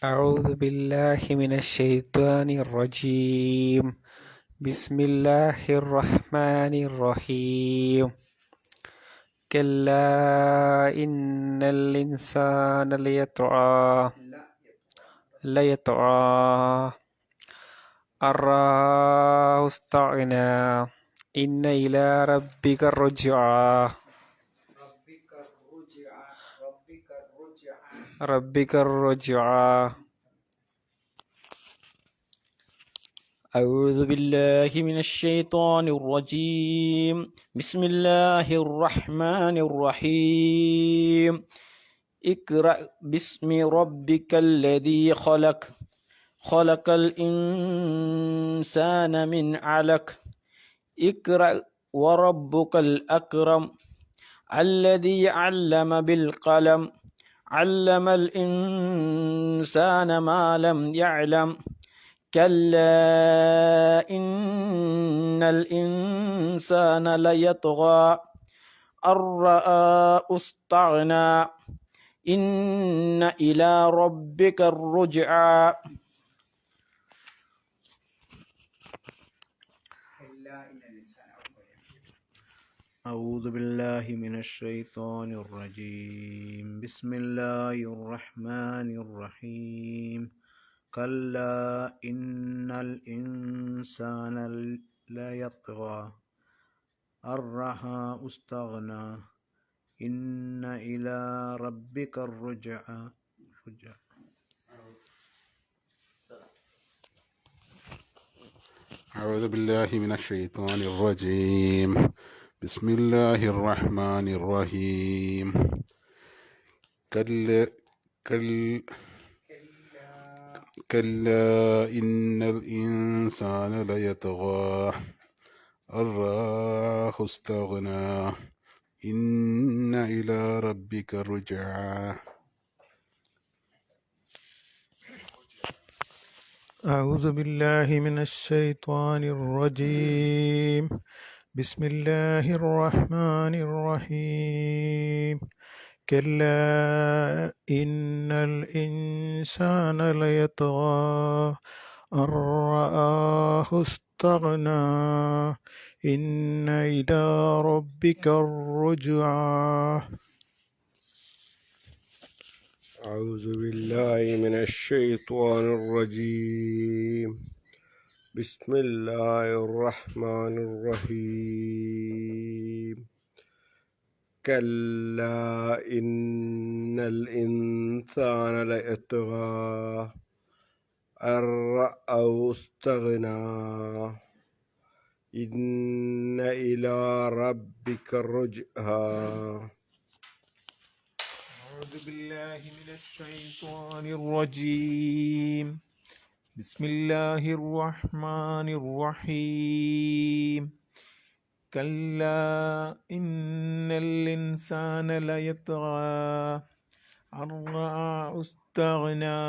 أعوذ بالله من الشيطان الرجيم بسم الله الرحمن الرحيم كلا إن الإنسان ليطغى أن رآه استغنى إن إلى ربك الرجعى أعوذ بالله من الشيطان الرجيم بسم الله الرحمن الرحيم اقرأ باسم ربك الذي خلق الإنسان من علق اقرأ وربك الأكرم الذي علم بالقلم علم الإنسان ما لم يعلم كلا إن الإنسان ليطغى أن رآه استغنى إن إلى ربك الرجعى أعوذ بالله من الشيطان الرجيم بسم الله الرحمن الرحيم كلا إن الإنسان ليطغى أن رآه استغنى إن إلى ربك الرجعى أعوذ بالله من الشيطان الرجيم بسم الله الرحمن الرحيم كلا إن الإنسان ليطغى أن رآه استغنى إن إلى ربك الرجعى أعوذ بالله من الشيطان الرجيم بسم الله الرحمن الرحيم كلا إن الإنسان ليطغى أن رآه استغنى إن إلى ربك الرجعى أعوذ بالله من الشيطان الرجيم بسم الله الرحمن الرحيم كلا إن الإنسان ليطغى أن رآه استغنى إن إلى ربك الرجعى أعوذ بالله من الشيطان الرجيم بسم الله الرحمن الرحيم كلا إن الإنسان ليطغى أن رآه استغنى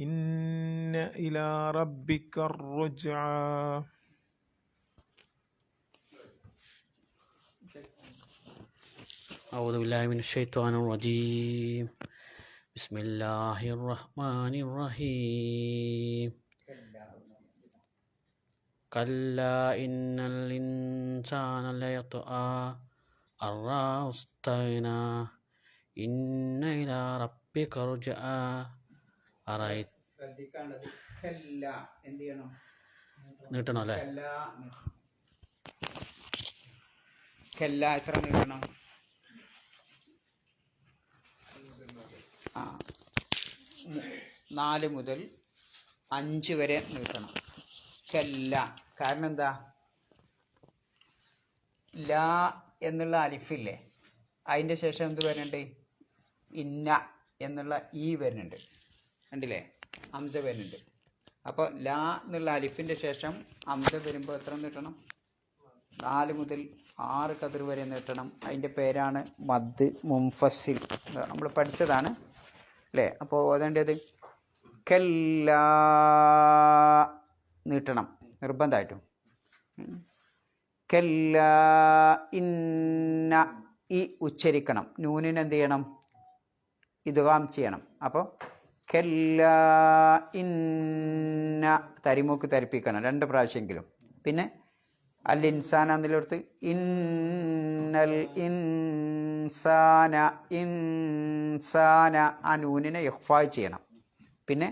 إن إلى ربك الرجعى أعوذ بالله من الشيطان الرجيم بسم الله الرحمن الرحيم كلا إن الإنسان ليطغى أن رآه استغنى إن إلى ربك الرجعى أرأيت ശ്രദ്ധിക്കേണ്ടത് കല്ല എന്ത് ചെയ്യണം? നീട്ടണം അല്ലേ? കല്ല എത്ര നീട്ടണം? 4 മുതൽ 5 വരെ നീട്ടണം. കല്ല. കാരണം എന്താ? ലാ എന്നുള്ള അലിഫില്ലേ, അതിൻ്റെ ശേഷം എന്ത് വരുന്നുണ്ട്? ഇന്ന എന്നുള്ള ഈ വരുന്നുണ്ട്, കണ്ടില്ലേ? ഹംസ വരുന്നുണ്ട്. അപ്പോൾ ലാ എന്നുള്ള അലിഫിൻ്റെ ശേഷം ഹംസ വരുമ്പോൾ എത്ര നീട്ടണം? 4 മുതൽ 6 കതിർ വരെ നീട്ടണം. അതിൻ്റെ പേരാണ് മദ് മുൻഫസിൽ. നമ്മൾ പഠിച്ചതാണ് അല്ലേ? അപ്പോൾ ഓതേണ്ടത് കല്ലാ നീട്ടണം നിർബന്ധമായിട്ടും. കല്ലാ ഇന്ന ഈ ഉച്ചരിക്കണം. നൂനിന് എന്ത് ചെയ്യണം? ഇദ്ഗാം ചെയ്യണം. അപ്പോൾ കല്ല ഇന്ന തരിമൂക്ക് തരിപ്പിക്കണം 2 പ്രാവശ്യമെങ്കിലും. പിന്നെ അൽ ഇൻസാന എന്നിടത്ത് ഇന്നൽ ഇൻസാന ഇൻസാന ആ നൂനിനെ ഇഖ്ഫാ ചെയ്യണം. പിന്നെ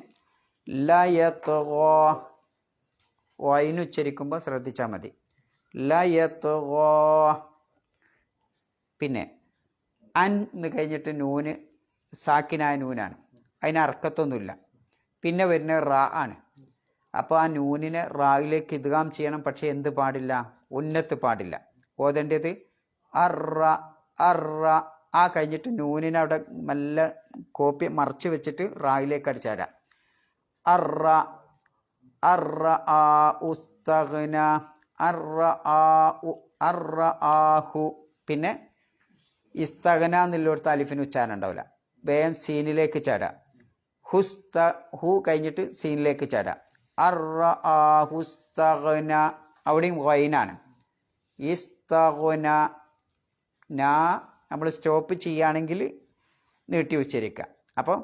ലയത്ഗാ വൈന് ഉച്ചരിക്കുമ്പോൾ ശ്രദ്ധിച്ചാൽ മതി. ലയത്ഗാ. പിന്നെ അൻ എന്ന് കഴിഞ്ഞിട്ട് നൂന് സാക്കിനായ നൂനാണ്, അതിന് അർക്കത്തൊന്നുമില്ല. പിന്നെ വരുന്ന റാ ആണ്. അപ്പോൾ ആ നൂനിനെ റായിലേക്ക് ഇദ്ഗാം ചെയ്യണം. പക്ഷേ എന്ത് പാടില്ല? ഉന്നത്ത് പാടില്ല. ഓതേണ്ടത് അറ അറ. ആ കഴിഞ്ഞിട്ട് നൂനിനെ അവിടെ നല്ല കോപ്പി മറച്ച് വെച്ചിട്ട് റായിലേക്ക് അടിച്ചാരാം. അറ അറ ആ ഉസ്തഗ്ന അറ ആ അറ ആഹു. പിന്നെ ഇസ്തഗ്ന എന്നുള്ളടത്ത് അലിഫിന് ഉച്ചാരണം ഉണ്ടാവില്ല. വേഗം സീനിലേക്ക് ചാടാം. ഹു കഴിഞ്ഞിട്ട് സീനിലേക്ക് ചാടാം. അറ ആഹുസ്തഗ്ന അവിടെയും വൈനാണ്. ഇസ്തഗ്ന നാ നമ്മൾ സ്റ്റോപ്പ് ചെയ്യുകയാണെങ്കിൽ നീട്ടി ഉച്ചരിക്കുക. അപ്പോൾ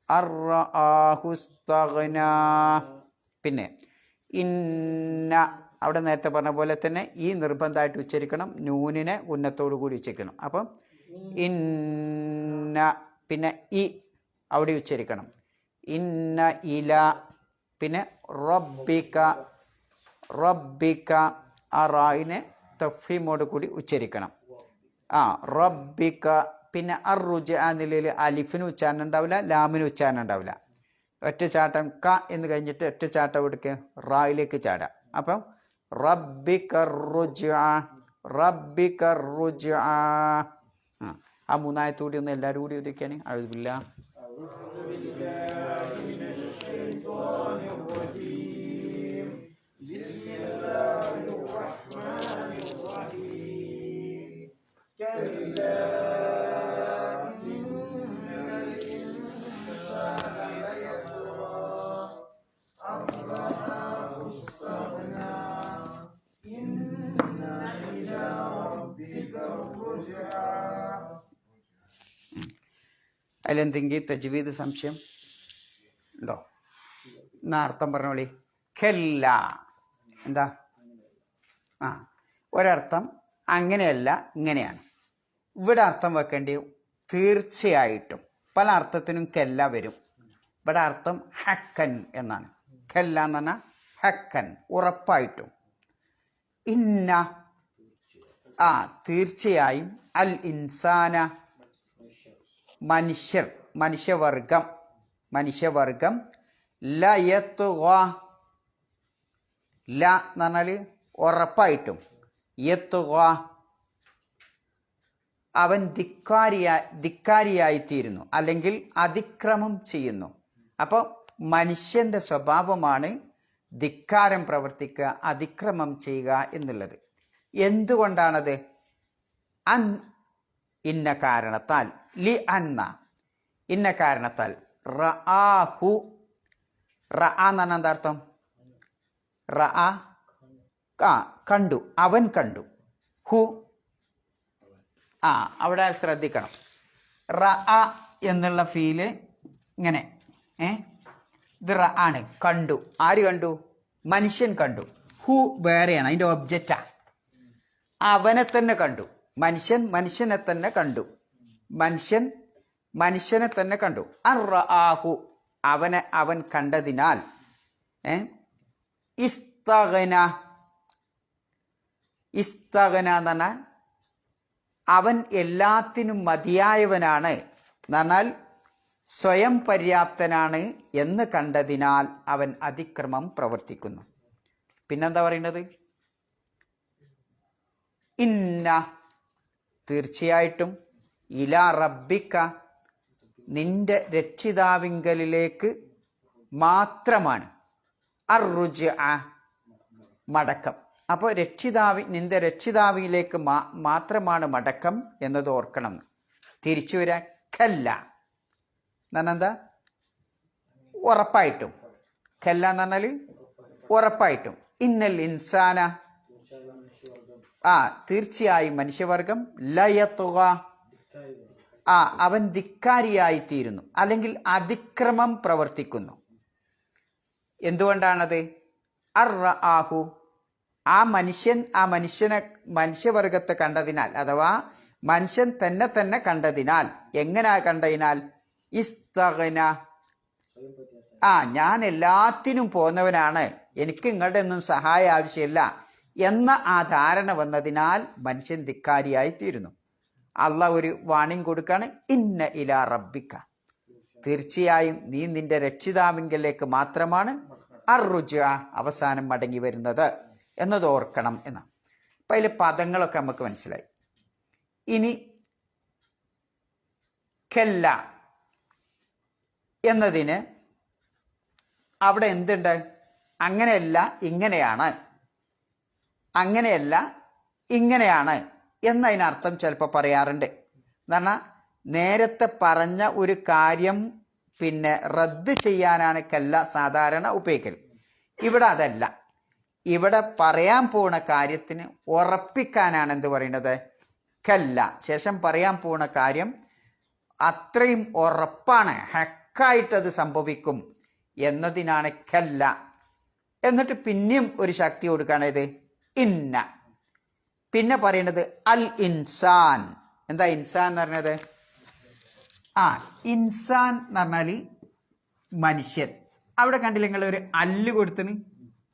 അറ ആഹുസ്തഗ്ന. പിന്നെ ഇന്ന അവിടെ നേരത്തെ പറഞ്ഞ പോലെ തന്നെ ഈ നിർബന്ധമായിട്ട് ഉച്ചരിക്കണം. നൂനിനെ ഉന്നത്തോടു കൂടി ഉച്ചരിക്കണം. അപ്പം ഇന്ന. പിന്നെ ഇ അവിടെ ഉച്ചരിക്കണം. ഇന്ന ഇല. പിന്നെ റബ്ബിക റബ്ബിക ആ റായിനെ തഫ്ഹീമോട് കൂടി ഉച്ചരിക്കണം. റബ്ബിക. പിന്നെ അറുജ ആ നിലയിൽ അലിഫിന് ഉച്ചാരണം ഉണ്ടാവില്ല, ലാമിന് ഉച്ചാരണം ഉണ്ടാവില്ല. ഒറ്റ ചാട്ടം ക എന്ന് കഴിഞ്ഞിട്ട് ഒറ്റ ചാട്ടം എടുക്കുക, റായിലേക്ക് ചാടാം. അപ്പം റബ്ബിക റുജ്അ റബ്ബിക റുജ്അ. ആ 3 ആയത്തുകൂടി ഒന്ന് എല്ലാവരും കൂടി ഒതുക്കിയാണ്. അഊദുബില്ലാ അതിലെന്തെങ്കിലും തജ്വീദ് സംശയം ഉണ്ടോ? എന്നാ അർത്ഥം പറഞ്ഞോളി. ഖല്ല എന്താ? ഒരർത്ഥം അങ്ങനെയല്ല ഇങ്ങനെയാണ്. ഇവിടെ അർത്ഥം വെക്കേണ്ടി തീർച്ചയായിട്ടും പല അർത്ഥത്തിനും കെല്ല വരും. ഇവിടെ അർത്ഥം ഹക്കൻ എന്നാണ്. ഖല്ല എന്ന് പറഞ്ഞാൽ ഹക്കൻ ഉറപ്പായിട്ടും. ഇന്ന തീർച്ചയായും. അൽ ഇൻസാന മനുഷ്യവർഗം ലയത്ഗാ ല എന്ന് പറഞ്ഞാൽ ഉറപ്പായിട്ടും. യത്ഗാ അവൻ ധിക്കാരിയായിത്തീരുന്നു അല്ലെങ്കിൽ അതിക്രമം ചെയ്യുന്നു. അപ്പോൾ മനുഷ്യൻ്റെ സ്വഭാവമാണ് ധിക്കാരം പ്രവർത്തിക്കുക, അതിക്രമം ചെയ്യുക എന്നുള്ളത്. എന്തുകൊണ്ടാണത്? അൻ ഇന്ന കാരണത്താൽ. ലി അന്ന ഇന്ന കാരണത്താൽ. റആഹു റഅ എന്ന് പറഞ്ഞാൽ എന്താ അർത്ഥം? റഅ കണ്ടു, അവൻ കണ്ടു. ഹു അവിടെ ശ്രദ്ധിക്കണം. റഅ എന്നുള്ള ഫീല് ഇങ്ങനെ ഇത് റ ആണ്. കണ്ടു. ആര് കണ്ടു? മനുഷ്യൻ കണ്ടു. ഹു വേറെയാണ്, അതിൻ്റെ ഒബ്ജക്റ്റാ. അവനെ തന്നെ കണ്ടു. മനുഷ്യനെ തന്നെ കണ്ടു. മനുഷ്യനെ തന്നെ കണ്ടു. അർആഹു അവൻ കണ്ടതിനാൽ. ഇസ്തഗ്ന എന്ന് പറഞ്ഞാൽ അവൻ എല്ലാത്തിനും മതിയായവനാണ് എന്ന് പറഞ്ഞാൽ സ്വയം പര്യാപ്തനാണ് എന്ന് കണ്ടതിനാൽ അവൻ അതിക്രമം പ്രവർത്തിക്കുന്നു. പിന്നെന്താ പറയുന്നത്? ഇന്ന തീർച്ചയായിട്ടും. ഇലാ റബ്ബിക്ക നിന്റെ രക്ഷിതാവിങ്കലിലേക്ക് മാത്രമാണ്. അർറുജ്അ മടക്കം. അപ്പോൾ നിന്റെ രക്ഷിതാവിലേക്ക് മാത്രമാണ് മടക്കം എന്നത് ഓർക്കണം. തിരിച്ചു വരാൻ ഖല്ല എന്ന് പറഞ്ഞാൽ എന്താ? ഉറപ്പായിട്ടും. ഖല്ല എന്ന് പറഞ്ഞാൽ ഉറപ്പായിട്ടും. ഇന്നൽ ഇൻസാന തീർച്ചയായും മനുഷ്യവർഗം ലയത്തുക അവൻ ധിക്കാരിയായിത്തീരുന്നു, അല്ലെങ്കിൽ അതിക്രമം പ്രവർത്തിക്കുന്നു. എന്തുകൊണ്ടാണത്? അർആഹു, ആ മനുഷ്യവർഗത്തെ കണ്ടതിനാൽ, അഥവാ മനുഷ്യൻ തന്നെ കണ്ടതിനാൽ. എങ്ങനെ കണ്ടതിനാൽ? ഇസ്തഗ്ന, ഞാൻ എല്ലാത്തിനും പോന്നവനാണ്, എനിക്ക് നിങ്ങളുടെ ഒന്നും സഹായം ആവശ്യമില്ല എന്ന ആ ധാരണ വന്നതിനാൽ മനുഷ്യൻ ധിക്കാരിയായി തീരുന്നു. അള്ളാഹ് ഒരു വാണിംഗ് കൊടുക്കാണ്, ഇന്ന ഇലാ റബ്ബിക, തീർച്ചയായും നീ നിന്റെ രക്ഷിതാവിങ്കലേക്ക് മാത്രമാണ് അർറുജഅ, അവസാനം മടങ്ങി വരുന്നത് എന്നത് ഓർക്കണം എന്ന്. അപ്പം അതിൽ പദങ്ങളൊക്കെ നമുക്ക് മനസ്സിലായി. ഇനി കല്ല എന്നതിന് അവിടെ എന്തുണ്ട്? അങ്ങനെയല്ല ഇങ്ങനെയാണ്, അങ്ങനെയല്ല ഇങ്ങനെയാണ് എന്നതിനർത്ഥം ചിലപ്പോൾ പറയാറുണ്ട്. എന്ന് പറഞ്ഞാൽ നേരത്തെ പറഞ്ഞ ഒരു കാര്യം പിന്നെ റദ്ദ് ചെയ്യാനാണ് കല്ല സാധാരണ ഉപയോഗിക്കൽ. ഇവിടെ അതല്ല. ഇവിടെ പറയാൻ പോണ കാര്യത്തിന് ഉറപ്പിക്കാനാണ് എന്ത് പറയുന്നത്? കല്ല. ശേഷം പറയാൻ പോണ കാര്യം അത്രയും ഉറപ്പാണ്, ഹക്കായിട്ടത് സംഭവിക്കും എന്നതിനാണ് കല്ല. എന്നിട്ട് പിന്നെയും ഒരു ശക്തി കൊടുക്കുകയാണിത് ഇന്ന. പിന്നെ പറയുന്നത് അൽ ഇൻസാൻ. എന്താ ഇൻസാൻ എന്ന് പറഞ്ഞത്? ഇൻസാൻ എന്ന് പറഞ്ഞാൽ മനുഷ്യൻ. അവിടെ കണ്ടില്ല നിങ്ങൾ ഒരു അല്ല് കൊടുത്തിന്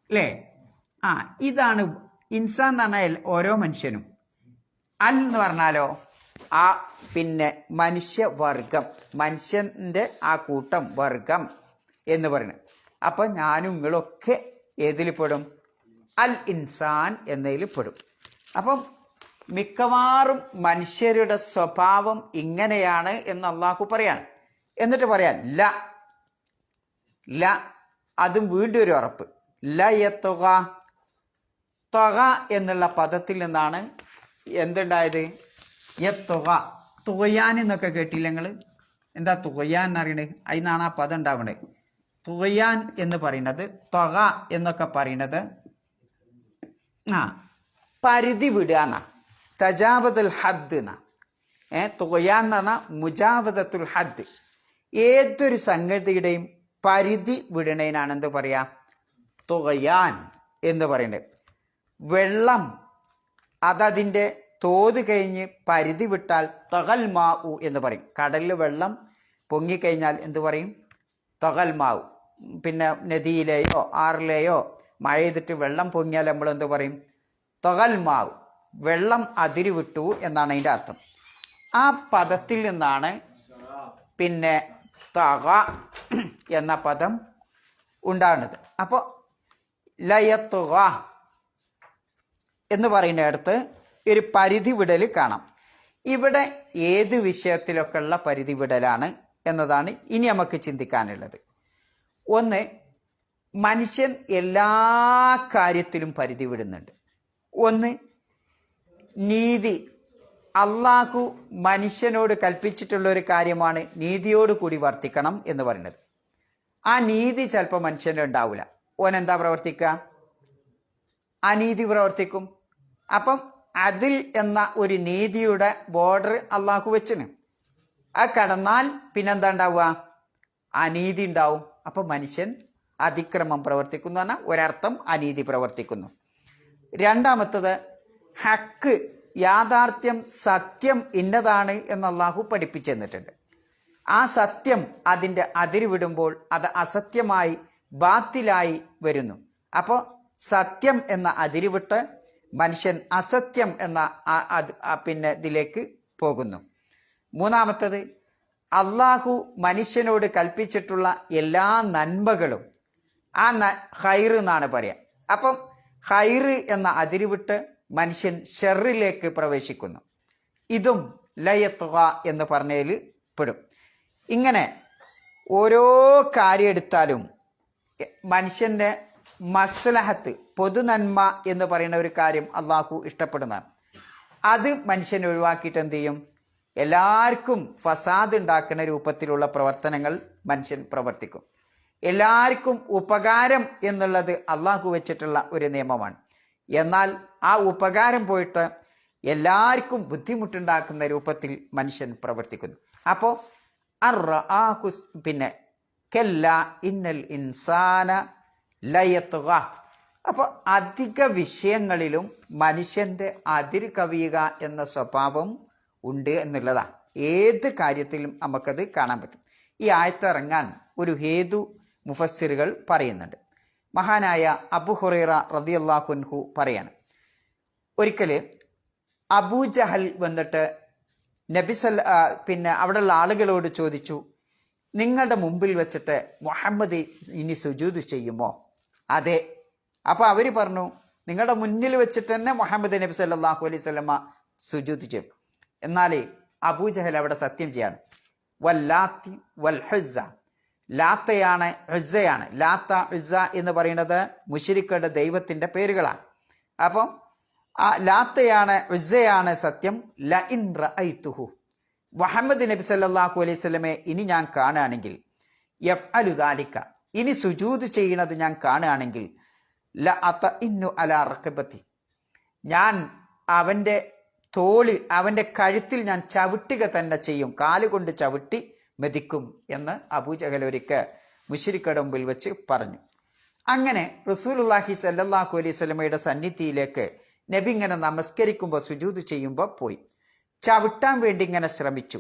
അല്ലേ? ഇതാണ് ഇൻസാൻ എന്ന് പറഞ്ഞാൽ ഓരോ മനുഷ്യനും. അൽ എന്ന് പറഞ്ഞാലോ പിന്നെ മനുഷ്യവർഗം, മനുഷ്യൻ്റെ ആ കൂട്ടം, വർഗം എന്ന് പറയുന്നത്. അപ്പം ഞാനും നിങ്ങളൊക്കെ ഏതിൽ പെടും? അൽ ഇൻസാൻ എന്നതിൽ പെടും. അപ്പം മിക്കവാറും മനുഷ്യരുടെ സ്വഭാവം ഇങ്ങനെയാണ് എന്ന് അള്ളാഹു പറയാണ്. എന്നിട്ട് പറയാൻ ല, അതും വീണ്ടും ഒരു ഉറപ്പ്. ലയത്തുക, തുക എന്നുള്ള പദത്തിൽ നിന്നാണ് എന്തുണ്ടായത്? യത്തുക, തുകയാൻ എന്നൊക്കെ കേട്ടില്ല നിങ്ങൾ? എന്താ തുകയാൻ എന്നറിയണത്? അതിനാണ് ആ പദം ഉണ്ടാവേണ്ടത്. തുകയാൻ എന്ന് പറയുന്നത്, തുക എന്നൊക്കെ പറയുന്നത് പരിധി വിടുക എന്നാ, തജാവതുൽ ഹദ് എന്നാ. തുകയാൻ എന്ന് പറഞ്ഞാൽ മുജാവദത്തുൽ ഹദ്. ഏതൊരു സംഗതിയുടെയും പരിധി വിടണേനാണ് എന്ത് പറയാ? തുകയാൻ എന്ന് പറയുന്നത്. വെള്ളം അതതിൻ്റെ തോത് കഴിഞ്ഞ് പരിധി വിട്ടാൽ തകൽ മാവു എന്ന് പറയും. കടലിൽ വെള്ളം പൊങ്ങിക്കഴിഞ്ഞാൽ എന്ത് പറയും? തകൽ മാവു. പിന്നെ നദിയിലെയോ ആറിലെയോ മഴ ചെയ്തിട്ട് വെള്ളം പൊങ്ങിയാൽ നമ്മൾ എന്ത് പറയും? തകൽ മാവ്, വെള്ളം അതിരി വിട്ടു എന്നാണ് അതിൻ്റെ അർത്ഥം. ആ പദത്തിൽ നിന്നാണ് പിന്നെ തക എന്ന പദം ഉണ്ടാകുന്നത്. അപ്പോൾ ലയത്തുക എന്ന് പറയുന്നിടത്ത് ഒരു പരിധി വിടൽ കാണാം. ഇവിടെ ഏത് വിഷയത്തിലൊക്കെ ഉള്ള പരിധി വിടലാണ് എന്നതാണ് ഇനി നമുക്ക് ചിന്തിക്കാനുള്ളത്. ഒന്ന്, മനുഷ്യൻ എല്ലാ കാര്യത്തിലും പരിധി വിടുന്നുണ്ട്. ഒന്ന്, നീതി. അള്ളാഹു മനുഷ്യനോട് കൽപ്പിച്ചിട്ടുള്ള ഒരു കാര്യമാണ് നീതിയോട് കൂടി വർത്തിക്കണം എന്ന് പറയുന്നത്. ആ നീതി ചിലപ്പോൾ മനുഷ്യനുണ്ടാവില്ല. ഓനെന്താ പ്രവർത്തിക്കുക? അനീതി പ്രവർത്തിക്കും. അപ്പം അതിൽ എന്ന ഒരു നീതിയുടെ ബോർഡർ അള്ളാഹു വെച്ചിന്. ആ കടന്നാൽ പിന്നെന്താ ഉണ്ടാവുക? അനീതി ഉണ്ടാവും. അപ്പം മനുഷ്യൻ അതിക്രമം പ്രവർത്തിക്കുന്നു പറഞ്ഞാൽ ഒരർത്ഥം അനീതി പ്രവർത്തിക്കുന്നു. രണ്ടാമത്തത് ഹക്ക്, യാഥാർത്ഥ്യം, സത്യം ഇന്നതാണ് എന്ന് അള്ളാഹു പഠിപ്പിച്ചു തന്നിട്ടുണ്ട്. ആ സത്യം അതിൻ്റെ അതിര് വിടുമ്പോൾ അത് അസത്യമായി ബാത്തിലായി വരുന്നു. അപ്പോൾ സത്യം എന്ന അതിരുവിട്ട് മനുഷ്യൻ അസത്യം എന്ന പിന്നെ ഇതിലേക്ക് പോകുന്നു. മൂന്നാമത്തത്, അള്ളാഹു മനുഷ്യനോട് കൽപ്പിച്ചിട്ടുള്ള എല്ലാ നന്മകളും ഹൈർ എന്നാണ് പറയുക. അപ്പം ഹൈർ എന്ന അതിരുവിട്ട് മനുഷ്യൻ ഷെറിലേക്ക് പ്രവേശിക്കുന്നു. ഇതും ലയത്തുക എന്ന് പറഞ്ഞതിൽ പെടും. ഇങ്ങനെ ഓരോ കാര്യം എടുത്താലും മനുഷ്യൻ്റെ മസ്ലഹത്ത്, പൊതുനന്മ എന്ന് പറയുന്ന ഒരു കാര്യം അള്ളാഹു ഇഷ്ടപ്പെടുന്നതാണ്. അത് മനുഷ്യൻ ഒഴിവാക്കിയിട്ട് എന്ത് ചെയ്യും? എല്ലാവർക്കും ഫസാദ് ഉണ്ടാക്കുന്ന രൂപത്തിലുള്ള പ്രവർത്തനങ്ങൾ മനുഷ്യൻ പ്രവർത്തിക്കും. എല്ലാവർക്കും ഉപകാരം എന്നുള്ളത് അള്ളാഹു വെച്ചിട്ടുള്ള ഒരു നിയമമാണ്. എന്നാൽ ആ ഉപകാരം പോയിട്ട് എല്ലാവർക്കും ബുദ്ധിമുട്ടുണ്ടാക്കുന്ന രൂപത്തിൽ മനുഷ്യൻ പ്രവർത്തിക്കുന്നു. അപ്പോൾ പിന്നെ കല്ല ഇന്നൽ ഇൻസാന ലയത്തുക. അപ്പോൾ അധിക വിഷയങ്ങളിലും മനുഷ്യൻ്റെ അതിര് കവിയുക എന്ന സ്വഭാവം ഉണ്ട് എന്നുള്ളതാണ്. ഏത് കാര്യത്തിലും നമുക്കത് കാണാൻ പറ്റും. ഈ ആയത്തിറങ്ങാൻ ഒരു ഹേതു മുഫസ്സിറുകൾ പറയുന്നുണ്ട്. മഹാനായ അബു ഹുറൈറ റളിയല്ലാഹു അൻഹു പറയാണ്, ഒരിക്കൽ അബൂജഹൽ വന്നിട്ട് പിന്നെ അവിടെയുള്ള ആളുകളോട് ചോദിച്ചു, നിങ്ങളുടെ മുമ്പിൽ വെച്ചിട്ട് മുഹമ്മദ് ഇനി സുജൂദ് ചെയ്യുമോ? അതെ. അപ്പോൾ അവർ പറഞ്ഞു, നിങ്ങളുടെ മുന്നിൽ വെച്ചിട്ട് തന്നെ മുഹമ്മദ് നബി സല്ലല്ലാഹു അലൈഹി വസല്ലമ സുജൂദ് ചെയ്യും. എന്നാൽ അബൂജഹൽ അവിടെ സത്യം ചെയ്യാണ്, വല്ലാത്തി വൽ ഹുസ്സ, ലാത്തയാണ് ഉസ്സയാണ്. ലാത്ത ഉസ്സ എന്ന് പറയുന്നത് മുശ്രിക്കുകളുടെ ദൈവത്തിൻ്റെ പേരുകളാണ്. അപ്പം ആ ലാത്തയാണ് ഉസ്സയാണ് സത്യം. ലഇൻ റഅയ്തുഹു, മുഹമ്മദ് നബി സല്ലല്ലാഹു അലൈഹി വസല്ലമയെ ഇനി ഞാൻ കാണുകയാണെങ്കിൽ, യഫ്അലു ദാലിക, ഇനി സുജൂദ് ചെയ്യുന്നത് ഞാൻ കാണുകയാണെങ്കിൽ, ലഅതഇന്നു അലാ റഖബതി, ഞാൻ അവൻ്റെ തോളിൽ അവൻ്റെ കഴുത്തിൽ ഞാൻ ചവിട്ടുക തന്നെ ചെയ്യും, കാലുകൊണ്ട് ചവിട്ടി മെതിക്കും എന്ന് അബൂജഹൽ ഒരിക്കൽ മുശ്രിക്കുകളുടെ മുമ്പിൽ വെച്ച് പറഞ്ഞു. അങ്ങനെ റസൂലുള്ളാഹി സ്വല്ലല്ലാഹു അലൈഹി വസല്ലമയുടെ സന്നിധിയിലേക്ക് നബി ഇങ്ങനെ നമസ്കരിക്കുമ്പോൾ സുജൂദ് ചെയ്യുമ്പോൾ പോയി ചവിട്ടാൻ വേണ്ടി ഇങ്ങനെ ശ്രമിച്ചു.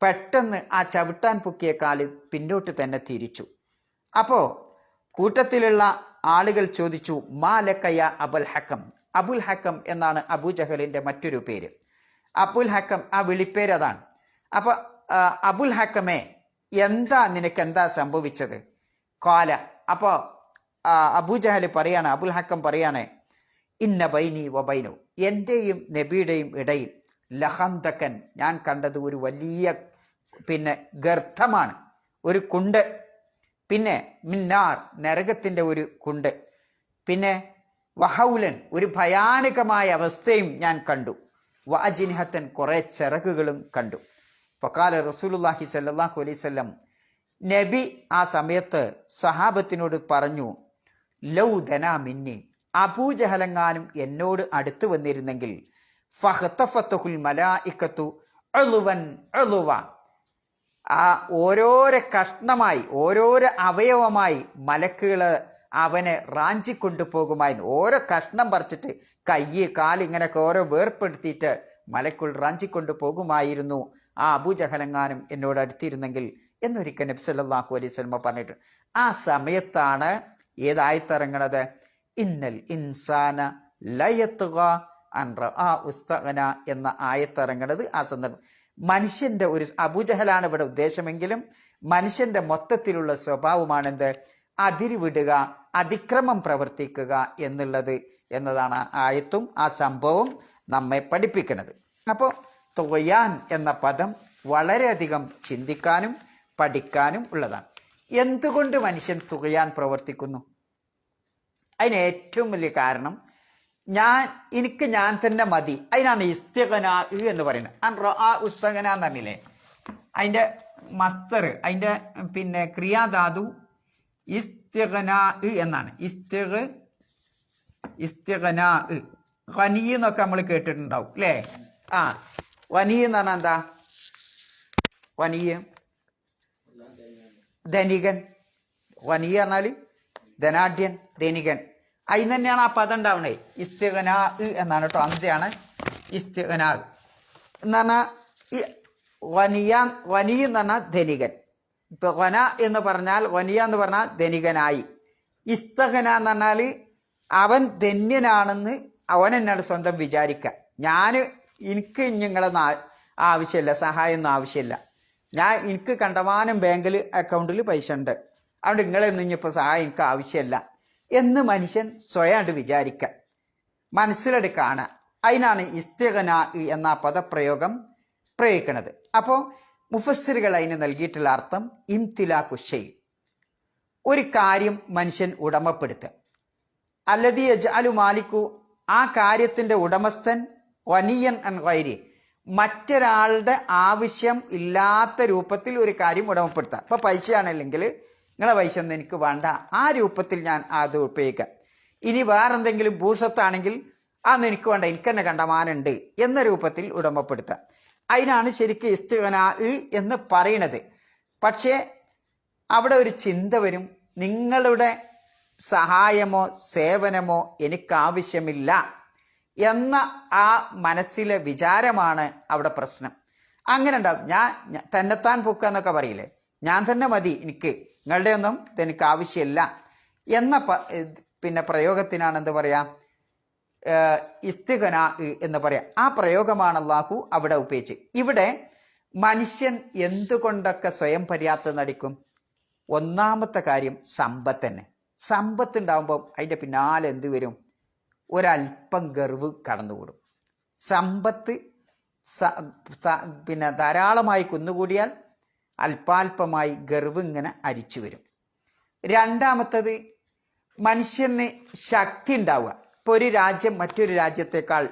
പെട്ടെന്ന് ആ ചവിട്ടാൻ പൊക്കിയ കാല് പിന്നോട്ട് തന്നെ തിരിച്ചു. അപ്പോൾ കൂട്ടത്തിലുള്ള ആളുകൾ ചോദിച്ചു, മാലക്കയ അബുൽ ഹക്കം. അബുൽ ഹക്കം എന്നാണ് അബൂജഹലിൻ്റെ മറ്റൊരു പേര്. അബുൽ ഹക്കം ആ വിളിപ്പേര് അതാണ്. അപ്പോൾ അബുൽ ഹക്കമേ, നിനക്ക് എന്താ സംഭവിച്ചത്? കാല, അപ്പോൾ അബൂജഹൽ പറയാണ്, അബുൽ ഹക്കം പറയാണ്, ഇന്ന ബൈനി വബൈനു, എൻ്റെയും നബിയുടെയും ഇടയിൽ ലഹന്തക്കൻ, ഞാൻ കണ്ടത് ഒരു വലിയ ഗർത്തമാണ്, ഒരു കുണ്ട്, പിന്നെ മിന്നാർ, നരകത്തിൻ്റെ ഒരു കുണ്ട്, പിന്നെ വഹൗലൻ, ഒരു ഭയാനകമായ അവസ്ഥയും ഞാൻ കണ്ടു, വഅജിൻഹത്തൻ, കുറേ ചിറകുകളും കണ്ടു. ഫഖാല റസൂലുള്ളാഹി സ്വല്ലല്ലാഹു അലൈഹി വസല്ലം, നബി ആ സമയത്ത് സഹാബത്തിനോട് പറഞ്ഞു, ലൗ ദനാ മിന്നി, അബൂജഹലെങ്ങാനും എന്നോട് അടുത്ത് വന്നിരുന്നെങ്കിൽ, ഫഖ്തഫത്തുൽ മലായികത്തു ഉളുവൻ ഉളുവ, ആ ഓരോരോ കഷ്ണമായി ഓരോരോ അവയവമായി മലക്കുകൾ അവനെ റാഞ്ചിക്കൊണ്ടു പോകുമായിരുന്നു. ഓരോ കഷ്ണം പറിച്ചിട്ട് കയ്യ് കാല് ഇങ്ങനെയൊക്കെ ഓരോ വേർപ്പെടുത്തിയിട്ട് മലക്കുകൾ റാഞ്ചിക്കൊണ്ടു പോകുമായിരുന്നു ആ അബൂജഹലെങ്ങാനും എന്നോട് അടുത്തിരുന്നെങ്കിൽ എന്നൊരിക്കൽ നബി സല്ലല്ലാഹു അലൈഹി വസല്ലം പറഞ്ഞിട്ട്. ആ സമയത്താണ് ഏതായത്തിറങ്ങണത്? ഇന്നൽ ഇൻസാന ലയത്ഗ അൻ റആ ഉസ്തഗ്ന എന്ന ആയത്തിറങ്ങണത് ആ സന്ദർഭം. മനുഷ്യൻ്റെ ഒരു അബൂജഹലാണ് ഇവിടെ ഉദ്ദേശമെങ്കിലും മനുഷ്യൻ്റെ മൊത്തത്തിലുള്ള സ്വഭാവമാണെന്ത്? അതിരുവിടുക, അതിക്രമം പ്രവർത്തിക്കുക എന്നതാണ് ആയത്തും ആ സംഭവം നമ്മെ പഠിപ്പിക്കുന്നത്. അപ്പോൾ തുഗയാൻ എന്ന പദം വളരെയധികം ചിന്തിക്കാനും പഠിക്കാനും ഉള്ളതാണ്. എന്തുകൊണ്ട് മനുഷ്യൻ തുഗയാൻ പ്രവർത്തിക്കുന്നു? അതിന് ഏറ്റവും വലിയ കാരണം എനിക്ക് ഞാൻ തന്നെ മതി. അതിനാണ് ഇസ്തിഗ്നാ എന്ന് പറയുന്നത്. ആ ഉസ്തഗ്ന എന്ന് പറഞ്ഞില്ലേ, അതിൻ്റെ മസ്തർ, അതിൻ്റെ ക്രിയാധാതു ഇസ്തിഗ്നാ എന്നാണ്. ഇസ്തിഗ്നാ ഖനി എന്നൊക്കെ നമ്മൾ കേട്ടിട്ടുണ്ടാവും അല്ലേ? വനി എന്ന് പറഞ്ഞാൽ എന്താ? വനിയ ധനികൻ. വനിയ പറഞ്ഞാൽ ധനാഢ്യൻ, ധനികൻ. അതിന് തന്നെയാണ് ആ പദം ഉണ്ടാവണേ. ഇസ്തിഗ്നാ എന്നാണ് കേട്ടോ, അംസയാണ് ഇസ്തിഗ്നാ എന്ന് പറഞ്ഞാൽ. വനി എന്ന് പറഞ്ഞാൽ ധനികൻ. ഇപ്പൊ വന എന്ന് പറഞ്ഞാൽ, വനിയ എന്ന് പറഞ്ഞാൽ ധനികനായി. ഇസ്തഗ്ന എന്ന് പറഞ്ഞാൽ അവൻ ധന്യനാണെന്ന് അവൻ എന്നോട് സ്വന്തം വിചാരിക്കുക. എനിക്ക് നിങ്ങളെ ആവശ്യമില്ല, സഹായമൊന്നും ആവശ്യമില്ല, എനിക്ക് കണ്ടമാനം ബാങ്കിൽ അക്കൗണ്ടിൽ പൈസ ഉണ്ട്, അതുകൊണ്ട് നിങ്ങളൊന്നും ഇനിയിപ്പോൾ സഹായം എനിക്ക് ആവശ്യമില്ല എന്ന് മനുഷ്യൻ സ്വയം വിചാരിക്കുക, മനസ്സിലത് കാണുക. അതിനാണ് ഇസ്തിഗ്നാ എന്ന പദപ്രയോഗം പ്രയോഗിക്കുന്നത്. അപ്പോൾ മുഫസ്സിറുകൾ അതിന് നൽകിയിട്ടുള്ള അർത്ഥം ഇംതിലാഖു ഷൈ, ഒരു കാര്യം മനുഷ്യൻ ഉടമപ്പെടുത്തുക. അല്ലദീ യജ്അലു മാലിക്കു, ആ കാര്യത്തിൻ്റെ ഉടമസ്ഥൻ വനിയൻ അൻ ഗൈരി, മറ്റൊരാളുടെ ആവശ്യം ഇല്ലാത്ത രൂപത്തിൽ ഒരു കാര്യം ഉടമപ്പെടുത്തുക. ഇപ്പോൾ പൈസയാണല്ലെങ്കിൽ നിങ്ങളെ പൈസ ഒന്നും എനിക്ക് വേണ്ട, ആ രൂപത്തിൽ ഞാൻ അത് ഉപയോഗിക്കാം. ഇനി വേറെന്തെങ്കിലും ഭൂസ്വത്താണെങ്കിൽ അതൊന്നും എനിക്ക് വേണ്ട, എനിക്ക് തന്നെ കണ്ടമാനുണ്ട് എന്ന രൂപത്തിൽ ഉടമപ്പെടുത്തുക. അതിനാണ് ശരിക്കും ഇസ്തിഗ്നാ എന്ന് പറയുന്നത്. പക്ഷേ അവിടെ ഒരു ചിന്ത വരും, നിങ്ങളുടെ സഹായമോ സേവനമോ എനിക്കാവശ്യമില്ല എന്ന ആ മനസ്സിലെ വിചാരമാണ് അവിടെ പ്രശ്നം. അങ്ങനെ ഉണ്ടാവും. ഞാൻ തന്നെത്താൻ പൊക്കുക എന്നൊക്കെ പറയില്ലേ, ഞാൻ തന്നെ മതി എനിക്ക്, നിങ്ങളുടെ ഒന്നും എനിക്ക് ആവശ്യമില്ല എന്ന പിന്നെ പ്രയോഗത്തിനാണ് എന്ത് പറയാ, ഇസ്തിഗ്നാ എന്ന് പറയാം. ആ പ്രയോഗമാണ് അള്ളാഹു അവിടെ ഉപയോഗിച്ച്. ഇവിടെ മനുഷ്യൻ എന്തുകൊണ്ടൊക്കെ സ്വയം പര്യാപ്തത നടിക്കും? ഒന്നാമത്തെ കാര്യം സമ്പത്ത് തന്നെ. സമ്പത്ത് ഉണ്ടാകുമ്പം അതിൻ്റെ പിന്നാലെ എന്ത് വരും? ഒരല്പം ഗർവ് കടന്നുകൂടും. സമ്പത്ത് പിന്നെ ധാരാളമായി കുന്നുകൂടിയാൽ അല്പാൽപമായി ഗർവ് ഇങ്ങനെ അരിച്ചു വരും. രണ്ടാമത്തത് മനുഷ്യന് ശക്തി ഉണ്ടാവുക. ഇപ്പോൾ ഒരു രാജ്യം മറ്റൊരു രാജ്യത്തേക്കാൾ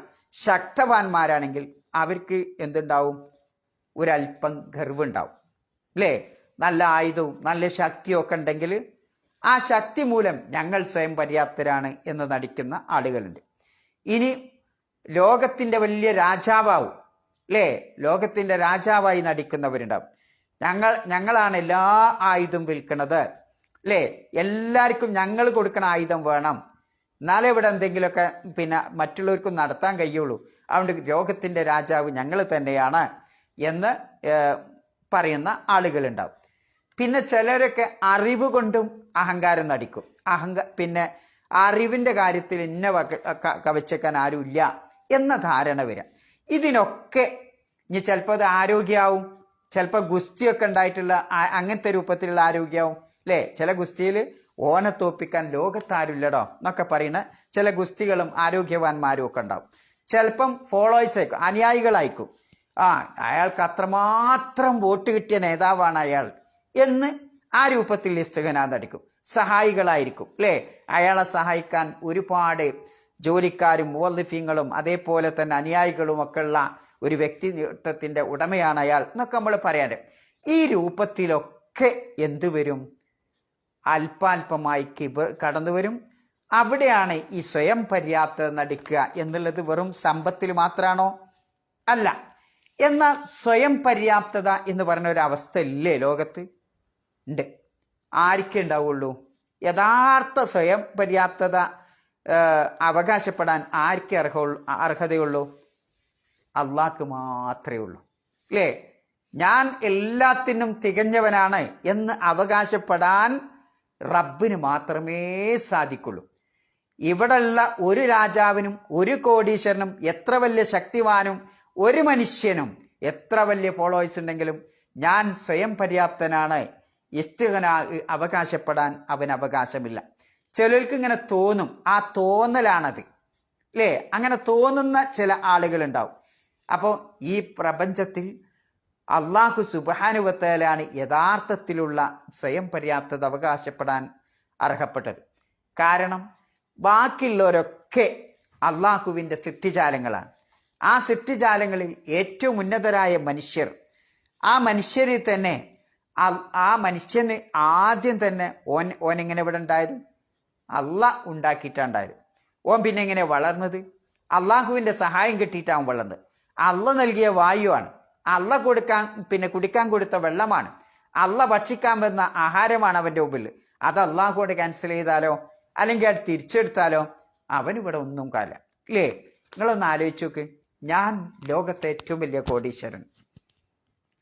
ശക്തവാന്മാരാണെങ്കിൽ അവർക്ക് എന്തുണ്ടാവും? ഒരല്പം ഗർവുണ്ടാവും അല്ലേ? നല്ല ആയുധവും നല്ല ശക്തിയും ഒക്കെ ഉണ്ടെങ്കിൽ ആ ശക്തി മൂലം ഞങ്ങൾ സ്വയം പര്യാപ്തരാണ് എന്ന് നടിക്കുന്ന ആളുകളുണ്ട്. ഇനി ലോകത്തിൻ്റെ വലിയ രാജാവാവും അല്ലേ, ലോകത്തിൻ്റെ രാജാവായി നടിക്കുന്നവരുണ്ടാവും. ഞങ്ങളാണ് എല്ലാ ആയുധം വിൽക്കുന്നത് അല്ലേ, എല്ലാവർക്കും ഞങ്ങൾ കൊടുക്കണ ആയുധം വേണം, എന്നാലേ ഇവിടെ എന്തെങ്കിലുമൊക്കെ പിന്നെ മറ്റുള്ളവർക്കും നടത്താൻ കഴിയുള്ളൂ, അതുകൊണ്ട് ലോകത്തിൻ്റെ രാജാവ് ഞങ്ങൾ തന്നെയാണ് എന്ന് പറയുന്ന ആളുകളുണ്ടാവും. പിന്നെ ചിലരൊക്കെ അറിവ് കൊണ്ടും അഹങ്കാരം നടിക്കും. പിന്നെ അറിവിൻ്റെ കാര്യത്തിൽ ഇന്ന കവച്ചേക്കാൻ ആരുമില്ല എന്ന ധാരണ വരാം. ഇതിനൊക്കെ ഇനി ചിലപ്പോൾ അത് ആരോഗ്യമാവും, ചിലപ്പോൾ ഗുസ്തിയൊക്കെ ഉണ്ടായിട്ടുള്ള അങ്ങനത്തെ രൂപത്തിലുള്ള ആരോഗ്യമാവും അല്ലേ. ചില ഗുസ്തിയിൽ ഓനെ തോപ്പിക്കാൻ ലോകത്താരുമില്ലടോ എന്നൊക്കെ പറയുന്ന ചില ഗുസ്തികളും ആരോഗ്യവാന്മാരും ഒക്കെ ഉണ്ടാവും. ചിലപ്പം ഫോളോവേഴ്സ് ആയിരിക്കും, അനുയായികളായിരിക്കും. അയാൾക്ക് അത്രമാത്രം വോട്ട് കിട്ടിയ നേതാവാണ് അയാൾ എന്ന് ആ രൂപത്തിൽ ഇസ്തിഗ്നാ നടിക്കും. സഹായികളായിരിക്കും അല്ലേ, അയാളെ സഹായിക്കാൻ ഒരുപാട് ജോലിക്കാരും മുവല്ലിഫീങ്ങളും അതേപോലെ തന്നെ അനുയായികളും ഒക്കെ ഉള്ള ഒരു വ്യക്തിത്വത്തിൻ്റെ ഉടമയാണ് അയാൾ എന്നൊക്കെ നമ്മൾ പറയാറ്. ഈ രൂപത്തിലൊക്കെ എന്തു വരും? അല്പാൽപമായി കടന്നു വരും. അവിടെയാണ് ഈ സ്വയം പര്യാപ്തത നടിക്കുക എന്നുള്ളത് വെറും സമ്പത്തിൽ മാത്രമാണോ? അല്ല. എന്നാൽ സ്വയം പര്യാപ്തത എന്ന് പറഞ്ഞ ഒരു അവസ്ഥ ഇല്ലേ ലോകത്ത്? ഉണ്ട്. ആർക്കേ ഉണ്ടാവുള്ളൂ? യഥാർത്ഥ സ്വയം പര്യാപ്തത അവകാശപ്പെടാൻ ആർക്കേ അർഹതയുള്ളൂ? അള്ളാഹ്ക്ക് മാത്രമേ ഉള്ളൂ അല്ലേ. ഞാൻ എല്ലാത്തിനും തികഞ്ഞവനാണ് എന്ന് അവകാശപ്പെടാൻ റബ്ബിന് മാത്രമേ സാധിക്കുള്ളൂ. ഇവിടെയുള്ള ഒരു രാജാവിനും ഒരു കോടീശ്വരനും എത്ര വലിയ ശക്തിവാനും ഒരു മനുഷ്യനും എത്ര വലിയ ഫോളോവേഴ്സ് ഉണ്ടെങ്കിലും ഞാൻ സ്വയം പര്യാപ്തനാണ് ഇസ്തിഗ്നാ അവകാശപ്പെടാൻ അവന് അവകാശമില്ല. ചിലർക്ക് ഇങ്ങനെ തോന്നും, ആ തോന്നലാണത് അല്ലേ. അങ്ങനെ തോന്നുന്ന ചില ആളുകളുണ്ടാവും. അപ്പോൾ ഈ പ്രപഞ്ചത്തിൽ അള്ളാഹു സുബ്ഹാനഹു വ തആലയാണ് യഥാർത്ഥത്തിലുള്ള സ്വയം പര്യാപ്തത അവകാശപ്പെടാൻ അർഹപ്പെട്ടത്. കാരണം ബാക്കിയുള്ളവരൊക്കെ അള്ളാഹുവിൻ്റെ സൃഷ്ടിജാലങ്ങളാണ്. ആ സൃഷ്ടിജാലങ്ങളിൽ ഏറ്റവും ഉന്നതരായ മനുഷ്യർ, ആ മനുഷ്യരിൽ തന്നെ ആ മനുഷ്യന് ആദ്യം തന്നെ ഓനെങ്ങനെ ഇവിടെ ഉണ്ടായത്? അള്ളാഹ് ഉണ്ടാക്കിയിട്ടാണ്ടായത്. ഓൻ പിന്നെ എങ്ങനെ വളർന്നത്? അള്ളാഹുവിൻ്റെ സഹായം കിട്ടിയിട്ടാവും വളർന്നത്. അള്ളാഹ് നൽകിയ വായുവാണ്, അള്ളാഹ് കുടിക്കാൻ കൊടുത്ത വെള്ളമാണ്, അള്ളാഹ് ഭക്ഷിക്കാൻ വന്ന ആഹാരമാണ് അവൻ്റെ മുമ്പിൽ. അത് അള്ളാഹുവോട് ക്യാൻസൽ ചെയ്താലോ അല്ലെങ്കിൽ അത് തിരിച്ചെടുത്താലോ അവനിവിടെ ഒന്നും കാല ഇല്ലേ. നിങ്ങളൊന്ന് ആലോചിച്ച് നോക്ക്, ഞാൻ ലോകത്തെ ഏറ്റവും വലിയ കോടീശ്വരൻ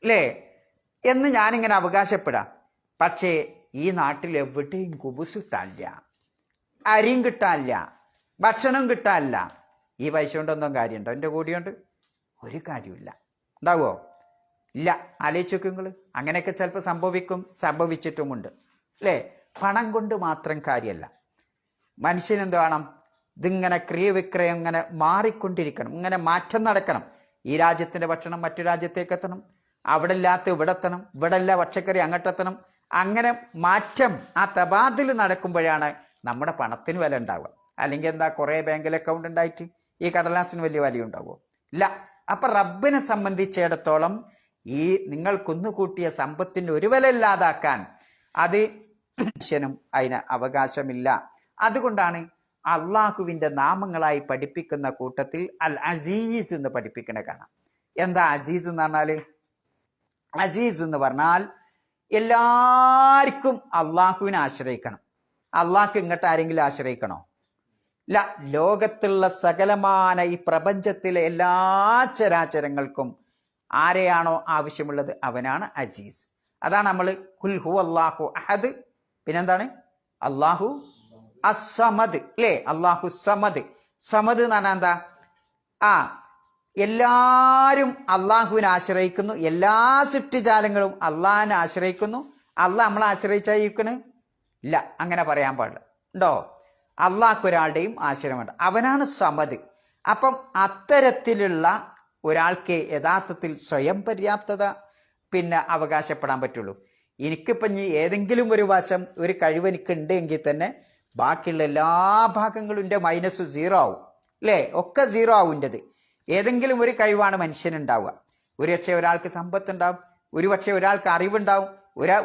അല്ലേ എന്ന് ഞാനിങ്ങനെ അവകാശപ്പെടാം. പക്ഷേ ഈ നാട്ടിൽ എവിടെയും കുബുസ് കിട്ടാനില്ല, അരിയും കിട്ടാനില്ല, ഭക്ഷണം കിട്ടാനില്ല. ഈ പൈസ കൊണ്ടൊന്നും കാര്യമുണ്ടോ? എൻ്റെ കൂടിയുണ്ട് ഒരു കാര്യമില്ല. ഉണ്ടാവുമോ? ഇല്ല. ആലോചിച്ച് നോക്ക് നിങ്ങൾ. അങ്ങനെയൊക്കെ ചിലപ്പോൾ സംഭവിച്ചിട്ടുമുണ്ട് അല്ലേ. പണം കൊണ്ട് മാത്രം കാര്യമല്ല. മനുഷ്യനെന്ത് വേണം? ഇതിങ്ങനെ ക്രിയവിക്രയം ഇങ്ങനെ മാറിക്കൊണ്ടിരിക്കണം, ഇങ്ങനെ മാറ്റം നടക്കണം. ഈ രാജ്യത്തിൻ്റെ ഭക്ഷണം മറ്റു രാജ്യത്തേക്ക് എത്തണം, അവിടെ ഇല്ലാത്ത ഇവിടെ എത്തണം, ഇവിടെ ഇല്ല പച്ചക്കറി അങ്ങോട്ടെത്തണം. അങ്ങനെ മാറ്റം, ആ തബാദിൽ നടക്കുമ്പോഴാണ് നമ്മുടെ പണത്തിന് വില ഉണ്ടാവുക. അല്ലെങ്കിൽ എന്താ, കുറേ ബാങ്കിൽ അക്കൗണ്ട് ഉണ്ടായിട്ട് ഈ കടലാസിന് വലിയ വില ഉണ്ടാവുമോ? ഇല്ല. അപ്പം റബ്ബിനെ സംബന്ധിച്ചിടത്തോളം ഈ നിങ്ങൾ കുന്നുകൂട്ടിയ സമ്പത്തിന് ഒരു വില ഇല്ലാതാക്കാൻ അത് മനുഷ്യനും അതിന് അവകാശമില്ല. അതുകൊണ്ടാണ് അള്ളാഹുവിൻ്റെ നാമങ്ങളായി പഠിപ്പിക്കുന്ന കൂട്ടത്തിൽ അൽ അസീസ് എന്ന് പഠിപ്പിക്കണ കാണാം. എന്താ അസീസ് എന്ന് പറഞ്ഞാൽ? അസീസ് എന്ന് പറഞ്ഞാൽ എല്ലാവർക്കും അള്ളാഹുവിനെ ആശ്രയിക്കണം. അള്ളാഹ്ക്ക് ഇങ്ങോട്ട് ആരെങ്കിലും ആശ്രയിക്കണോ? ഇല്ല. ലോകത്തുള്ള സകലമാന ഈ പ്രപഞ്ചത്തിലെ എല്ലാ ചരാചരങ്ങൾക്കും ആരെയാണോ ആവശ്യമുള്ളത് അവനാണ് അസീസ്. അതാണ് നമ്മൾ ഖുൽ ഹു അല്ലാഹു അഹദ്, പിന്നെന്താണ് അല്ലാഹു അസ്സമദ്, അല്ലേ? അല്ലാഹു സമദ്. സമദ് എന്ന് പറഞ്ഞാൽ എന്താ? എല്ലാവരും അള്ളാഹുവിനെ ആശ്രയിക്കുന്നു, എല്ലാ സൃഷ്ടിജാലങ്ങളും അള്ളാഹിനെ ആശ്രയിക്കുന്നു. അള്ളാഹ് നമ്മളെ ആശ്രയിച്ചായിരിക്കണ്? ഇല്ല, അങ്ങനെ പറയാൻ പാടില്ല. ഉണ്ടോ? അള്ളാഹ്ക്ക് ഒരാളുടെയും ആശ്രയം വേണ്ട. അവനാണ് സമദ്. അപ്പം അത്തരത്തിലുള്ള ഒരാൾക്ക് യഥാർത്ഥത്തിൽ സ്വയം പര്യാപ്തത അവകാശപ്പെടാൻ പറ്റുള്ളൂ. എനിക്കിപ്പം ഏതെങ്കിലും ഒരു വശം ഒരു കഴിവ് എനിക്കുണ്ട് എങ്കിൽ തന്നെ ബാക്കിയുള്ള എല്ലാ ഭാഗങ്ങളും എൻ്റെ മൈനസ് 0 ആവും, അല്ലേ? ഒക്കെ 0 ആവും എൻ്റെത്. ഏതെങ്കിലും ഒരു കഴിവാണ് മനുഷ്യനുണ്ടാവുക. ഒരു പക്ഷേ ഒരാൾക്ക് സമ്പത്തുണ്ടാവും, ഒരു പക്ഷേ ഒരാൾക്ക് അറിവുണ്ടാവും,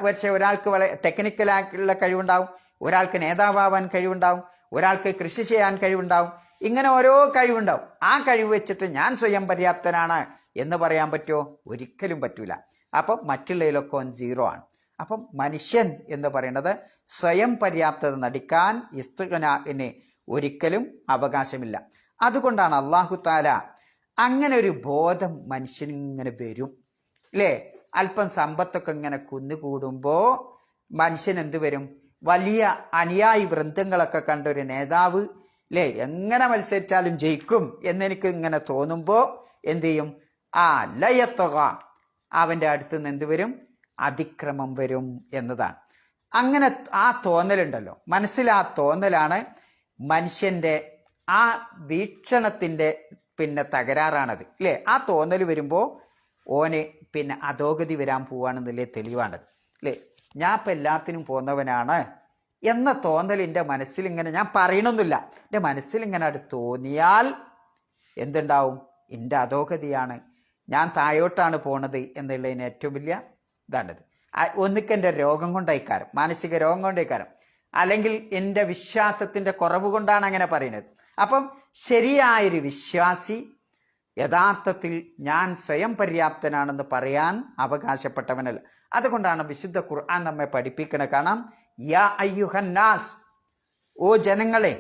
പക്ഷേ ഒരാൾക്ക് വളരെ ടെക്നിക്കലായിട്ടുള്ള കഴിവുണ്ടാവും, ഒരാൾക്ക് നേതാവാൻ കഴിവുണ്ടാവും, ഒരാൾക്ക് കൃഷി ചെയ്യാൻ കഴിവുണ്ടാവും. ഇങ്ങനെ ഓരോ കഴിവുണ്ടാവും. ആ കഴിവ് വെച്ചിട്ട് ഞാൻ സ്വയം പര്യാപ്തനാണ് എന്ന് പറയാൻ പറ്റുമോ? ഒരിക്കലും പറ്റൂല. അപ്പം മറ്റുള്ളതിലൊക്കെ 0 ആണ്. അപ്പം മനുഷ്യൻ എന്ന് പറയുന്നത് സ്വയം പര്യാപ്തത നടിക്കാൻ ഇസ്തിഗ്നാഇന് ഒരിക്കലും അവകാശമില്ല. അതുകൊണ്ടാണ് അല്ലാഹു തആല അങ്ങനെ ഒരു ബോധം മനുഷ്യനിങ്ങനെ വരും, അല്ലേ? അല്പം സമ്പത്തൊക്കെ ഇങ്ങനെ കുന്നുകൂടുമ്പോൾ മനുഷ്യൻ എന്ത് വരും? വലിയ അനുയായി വൃന്ദങ്ങളൊക്കെ കണ്ട ഒരു നേതാവ്, അല്ലേ, എങ്ങനെ മത്സരിച്ചാലും ജയിക്കും എന്നെനിക്ക് ഇങ്ങനെ തോന്നുമ്പോൾ എന്ത് ചെയ്യും? ലയത്തുക, അവൻ്റെ അടുത്ത് നിന്ന് എന്ത് വരും? അതിക്രമം വരും എന്നതാണ്. അങ്ങനെ ആ തോന്നലുണ്ടല്ലോ, മനസ്സിൽ ആ തോന്നലാണ് മനുഷ്യൻ്റെ ആ വീക്ഷണത്തിൻ്റെ തകരാറാണത്, അല്ലേ? ആ തോന്നൽ വരുമ്പോൾ ഓന് അധോഗതി വരാൻ പോവാണെന്നല്ലേ തെളിവാണത്, അല്ലേ? ഞാൻ ഇപ്പം എല്ലാത്തിനും പോന്നവനാണ് എന്ന തോന്നൽ എൻ്റെ മനസ്സിലിങ്ങനെ, ഞാൻ പറയണമെന്നില്ല, എൻ്റെ മനസ്സിലിങ്ങനെ അത് തോന്നിയാൽ എന്തുണ്ടാവും? എൻ്റെ അധോഗതിയാണ്, ഞാൻ താഴോട്ടാണ് പോണത് എന്നുള്ളതിന് ഏറ്റവും വലിയ ഇതാണത്. ഒന്നിക്കെൻ്റെ രോഗം കൊണ്ടായിക്കാരം, മാനസിക രോഗം കൊണ്ടായിക്കാരം, അല്ലെങ്കിൽ എൻ്റെ വിശ്വാസത്തിൻ്റെ കുറവ് കൊണ്ടാണ് അങ്ങനെ പറയുന്നത്. അപ്പം ശരിയായൊരു വിശ്വാസി യഥാർത്ഥത്തിൽ ഞാൻ സ്വയം പര്യാപ്തനാണെന്ന് പറയാൻ അവകാശപ്പെട്ടവനല്ല. അതുകൊണ്ടാണ് വിശുദ്ധ ഖുർആൻ നമ്മെ പഠിപ്പിക്കണ കാണാം, യാ അയ്യുഹന്നാസ്, ഓ ജനങ്ങളെ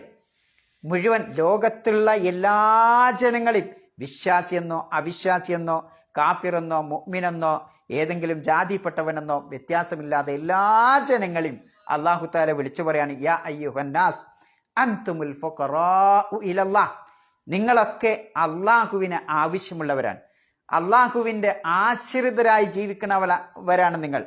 മുഴുവൻ, ലോകത്തുള്ള എല്ലാ ജനങ്ങളെയും, വിശ്വാസിയെന്നോ അവിശ്വാസിയെന്നോ കാഫിറെന്നോ മുഅ്മിനെന്നോ ഏതെങ്കിലും ജാതിപ്പെട്ടവനെന്നോ വ്യത്യാസമില്ലാതെ എല്ലാ ജനങ്ങളെയും അല്ലാഹു തആല വിളിച്ചു പറയാണ്, യാ അയ്യുഹന്നാസ് അൻതുമുൽ ഫുഖറാഉ ഇലല്ലാഹ്, നിങ്ങളൊക്കെ അള്ളാഹുവിന് ആവശ്യമുള്ളവരാണ്, അള്ളാഹുവിൻ്റെ ആശ്രിതരായി ജീവിക്കുന്നവരാണ് നിങ്ങൾ.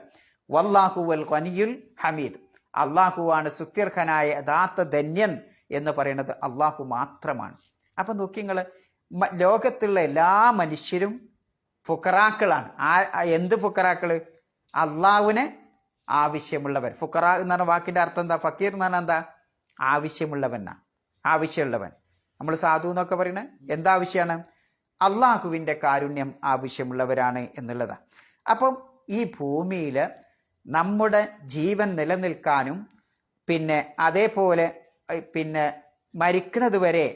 വല്ലാഹു വൽ ഖനിയുൽ ഹമീദ്, അള്ളാഹുവാണ് സ്തുത്യർഹനായ യഥാർത്ഥ ധന്യൻ എന്ന് പറയുന്നത് അള്ളാഹു മാത്രമാണ്. അപ്പം നോക്കി നിങ്ങൾ, ലോകത്തുള്ള എല്ലാ മനുഷ്യരും ഫുഖറാക്കളാണ്. എന്ത് ഫുഖറാക്കൾ? അള്ളാഹുവിനെ ആവശ്യമുള്ളവൻ. ഫുഖറാ എന്ന് പറഞ്ഞ വാക്കിൻ്റെ അർത്ഥം എന്താ? ഫക്കീർ എന്ന് പറഞ്ഞാൽ എന്താ? ആവശ്യമുള്ളവനാ, ആവശ്യമുള്ളവൻ. നമ്മൾ സാധു എന്നൊക്കെ പറയുന്നത് എന്താവശ്യമാണ്? അള്ളാഹുവിൻ്റെ കാരുണ്യം ആവശ്യമുള്ളവരാണ് എന്നുള്ളതാണ്. അപ്പം ഈ ഭൂമിയിൽ നമ്മുടെ ജീവൻ നിലനിൽക്കാനും അതേപോലെ മരിക്കുന്നത് വരെ,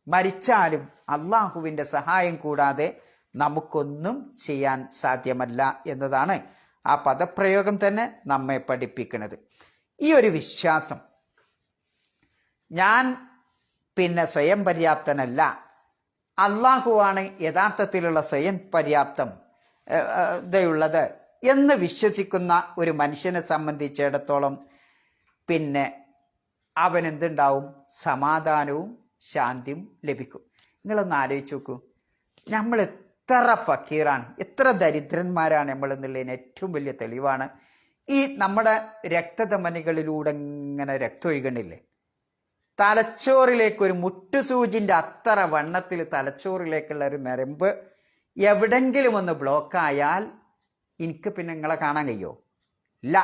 മരിച്ചാലും അള്ളാഹുവിൻ്റെ സഹായം കൂടാതെ നമുക്കൊന്നും ചെയ്യാൻ സാധ്യമല്ല എന്നതാണ് ആ പദപ്രയോഗം തന്നെ നമ്മെ പഠിപ്പിക്കുന്നത്. ഈ ഒരു വിശ്വാസം, ഞാൻ സ്വയം പര്യാപ്തനല്ല, അള്ളാഹുവാണ് യഥാർത്ഥത്തിലുള്ള സ്വയം പര്യാപ്തതയുള്ളത് എന്ന് വിശ്വസിക്കുന്ന ഒരു മനുഷ്യനെ സംബന്ധിച്ചിടത്തോളം അവനെന്തുണ്ടാവും? സമാധാനവും ശാന്തിയും ലഭിക്കും. നിങ്ങളൊന്ന് ആലോചിച്ച് നോക്കൂ, നമ്മൾ എത്ര ഫക്കീറാണ്, എത്ര ദരിദ്രന്മാരാണ് നമ്മൾ എന്നുള്ളതിന് ഏറ്റവും വലിയ തെളിവാണ് ഈ നമ്മുടെ രക്തധമനികളിലൂടെ ഇങ്ങനെ രക്തം ഒഴുകണില്ലേ? തലച്ചോറിലേക്ക് ഒരു മുട്ടുസൂചിൻ്റെ അത്ര വണ്ണത്തിൽ തലച്ചോറിലേക്കുള്ള ഒരു നരമ്പ് എവിടെങ്കിലും ഒന്ന് ബ്ലോക്കായാൽ എനിക്ക് നിങ്ങളെ കാണാൻ കഴിയുമോ? ഇല്ല.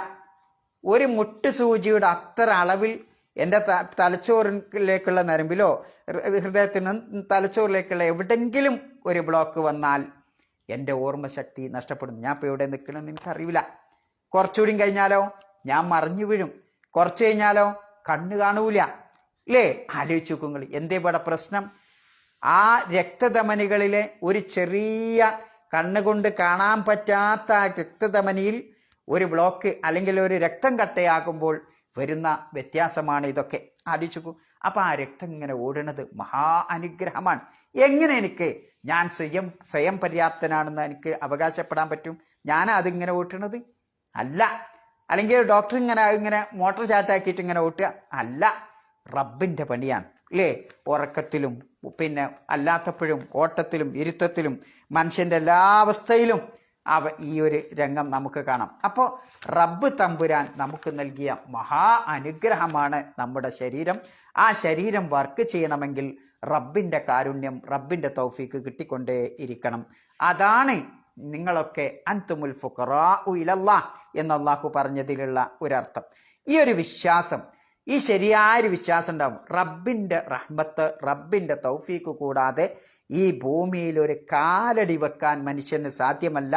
ഒരു മുട്ടുസൂചിയുടെ അത്ര അളവിൽ എൻ്റെ തലച്ചോറിലേക്കുള്ള നരമ്പിലോ ഹൃദയത്തിന് തലച്ചോറിലേക്കുള്ള എവിടെങ്കിലും ഒരു ബ്ലോക്ക് വന്നാൽ എൻ്റെ ഓർമ്മശക്തി നഷ്ടപ്പെടും. ഞാൻ ഇപ്പോൾ എവിടെ നിൽക്കണമെന്ന് എനിക്കറിയില്ല. കുറച്ചുകൂടി കഴിഞ്ഞാലോ ഞാൻ മറിഞ്ഞു വീഴും. കുറച്ച് കഴിഞ്ഞാലോ കണ്ണ് കാണൂല. ഇല്ലേ? ആലോചിച്ച് നോക്കുങ്ങൾ, എന്തേ ഇവിടെ പ്രശ്നം? ആ രക്തധമനികളിലെ ഒരു ചെറിയ കണ്ണുകൊണ്ട് കാണാൻ പറ്റാത്ത ആ രക്തധമനിയിൽ ഒരു ബ്ലോക്ക് അല്ലെങ്കിൽ ഒരു രക്തം കട്ടയാകുമ്പോൾ വരുന്ന വ്യത്യാസമാണ് ഇതൊക്കെ. ആലോചിച്ചു. അപ്പം ആ രക്തം ഇങ്ങനെ ഓടുന്നത് മഹാ അനുഗ്രഹമാണ്. എങ്ങനെ ഞാൻ സ്വയം പര്യാപ്തനാണെന്ന് എനിക്ക് അവകാശപ്പെടാൻ പറ്റും? ഞാനാ അതിങ്ങനെ ഓട്ടുന്നത് അല്ല. അല്ലെങ്കിൽ ഡോക്ടർ ഇങ്ങനെ മോട്ടോർ ചാട്ടാക്കിയിട്ട് ഇങ്ങനെ ഓട്ടുക അല്ല. റബ്ബിൻ്റെ പണിയാണ്, അല്ലേ? ഉറക്കത്തിലും പിന്നെ അല്ലാത്തപ്പോഴും ഓട്ടത്തിലും ഇരുത്തത്തിലും മനുഷ്യൻ്റെ എല്ലാ അവസ്ഥയിലും ഈ ഒരു രംഗം നമുക്ക് കാണാം. അപ്പോൾ റബ്ബ് തമ്പുരാൻ നമുക്ക് നൽകിയ മഹാ അനുഗ്രഹമാണ് നമ്മുടെ ശരീരം. ആ ശരീരം വർക്ക് ചെയ്യണമെങ്കിൽ റബ്ബിൻ്റെ കാരുണ്യം, റബ്ബിൻ്റെ തൗഫീക്ക് കിട്ടിക്കൊണ്ടേ ഇരിക്കണം. അതാണ് നിങ്ങളൊക്കെ അൻതുമുൽ ഫുഖറാഉ ഇലല്ലാഹ് എന്ന് അല്ലാഹു പറഞ്ഞതിലുള്ള ഒരർത്ഥം. ഈ ഒരു വിശ്വാസം, ഈ ശരിയായൊരു വിശ്വാസം ഉണ്ടാവും. റബ്ബിൻ്റെ റഹ്മത്ത്, റബ്ബിൻ്റെ തൗഫീക്ക് കൂടാതെ ഈ ഭൂമിയിൽ ഒരു കാലടി വെക്കാൻ മനുഷ്യന് സാധ്യമല്ല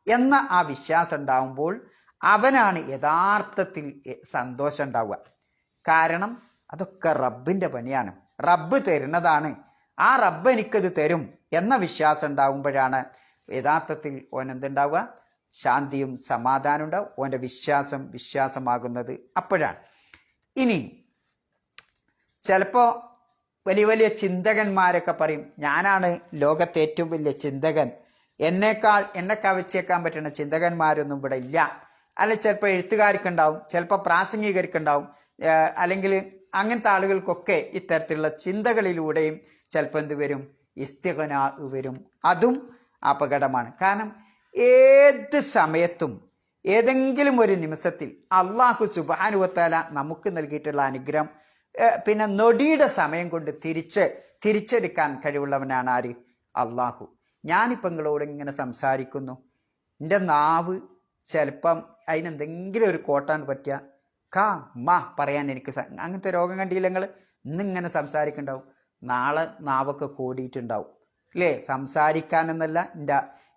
എന്ന ആ വിശ്വാസം ഉണ്ടാവുമ്പോൾ അവനാണ് യഥാർത്ഥത്തിൽ സന്തോഷം ഉണ്ടാവുക. കാരണം അതൊക്കെ റബ്ബിൻ്റെ പണിയാണ്, റബ്ബ് തരുന്നതാണ്. ആ റബ്ബ് എനിക്കത് തരും എന്ന വിശ്വാസം ഉണ്ടാവുമ്പോഴാണ് യഥാർത്ഥത്തിൽ ഓൻ എന്തുണ്ടാവുക? ശാന്തിയും സമാധാനം ഉണ്ടാവും. ഓൻ്റെ വിശ്വാസമാകുന്നത് അപ്പോഴാണ്. ഇനി ചിലപ്പോൾ വലിയ വലിയ ചിന്തകന്മാരൊക്കെ പറയും, ഞാനാണ് ലോകത്തെ ഏറ്റവും വലിയ ചിന്തകൻ, എന്നെ കവച്ചേക്കാൻ പറ്റുന്ന ചിന്തകന്മാരൊന്നും ഇവിടെ ഇല്ല. അല്ലെ ചിലപ്പോൾ എഴുത്തുകാർക്കുണ്ടാവും, ചിലപ്പോൾ പ്രാസംഗികർക്കുണ്ടാവും, അല്ലെങ്കിൽ അങ്ങനത്തെ ആളുകൾക്കൊക്കെ ഇത്തരത്തിലുള്ള ചിന്തകളിലൂടെയും ചിലപ്പോൾ എന്ത് വരും? ഇസ്തിഗ്നാ വരും. അതും അപകടമാണ്. കാരണം ഏത് സമയത്തും ഏതെങ്കിലും ഒരു നിമിഷത്തിൽ അള്ളാഹു സുബ്ഹാനഹു വ തആല നമുക്ക് നൽകിയിട്ടുള്ള അനുഗ്രഹം പിന്നെ നൊടിയുടെ സമയം കൊണ്ട് തിരിച്ചെടുക്കാൻ കഴിവുള്ളവനാണ് ആര്? അള്ളാഹു. ഞാനിപ്പോൾ നിങ്ങളോട് ഇങ്ങനെ സംസാരിക്കുന്നു, എൻ്റെ നാവ് ചിലപ്പം അതിനെന്തെങ്കിലും ഒരു കോട്ടാൻ പറ്റുക പറയാൻ എനിക്ക് അങ്ങനത്തെ രോഗം കണ്ടില്ല നിങ്ങൾ? ഇന്നിങ്ങനെ സംസാരിക്കുന്നുണ്ടാവും, നാളെ നാവൊക്കെ കൂടിയിട്ടുണ്ടാവും, അല്ലേ? സംസാരിക്കാനെന്നല്ല,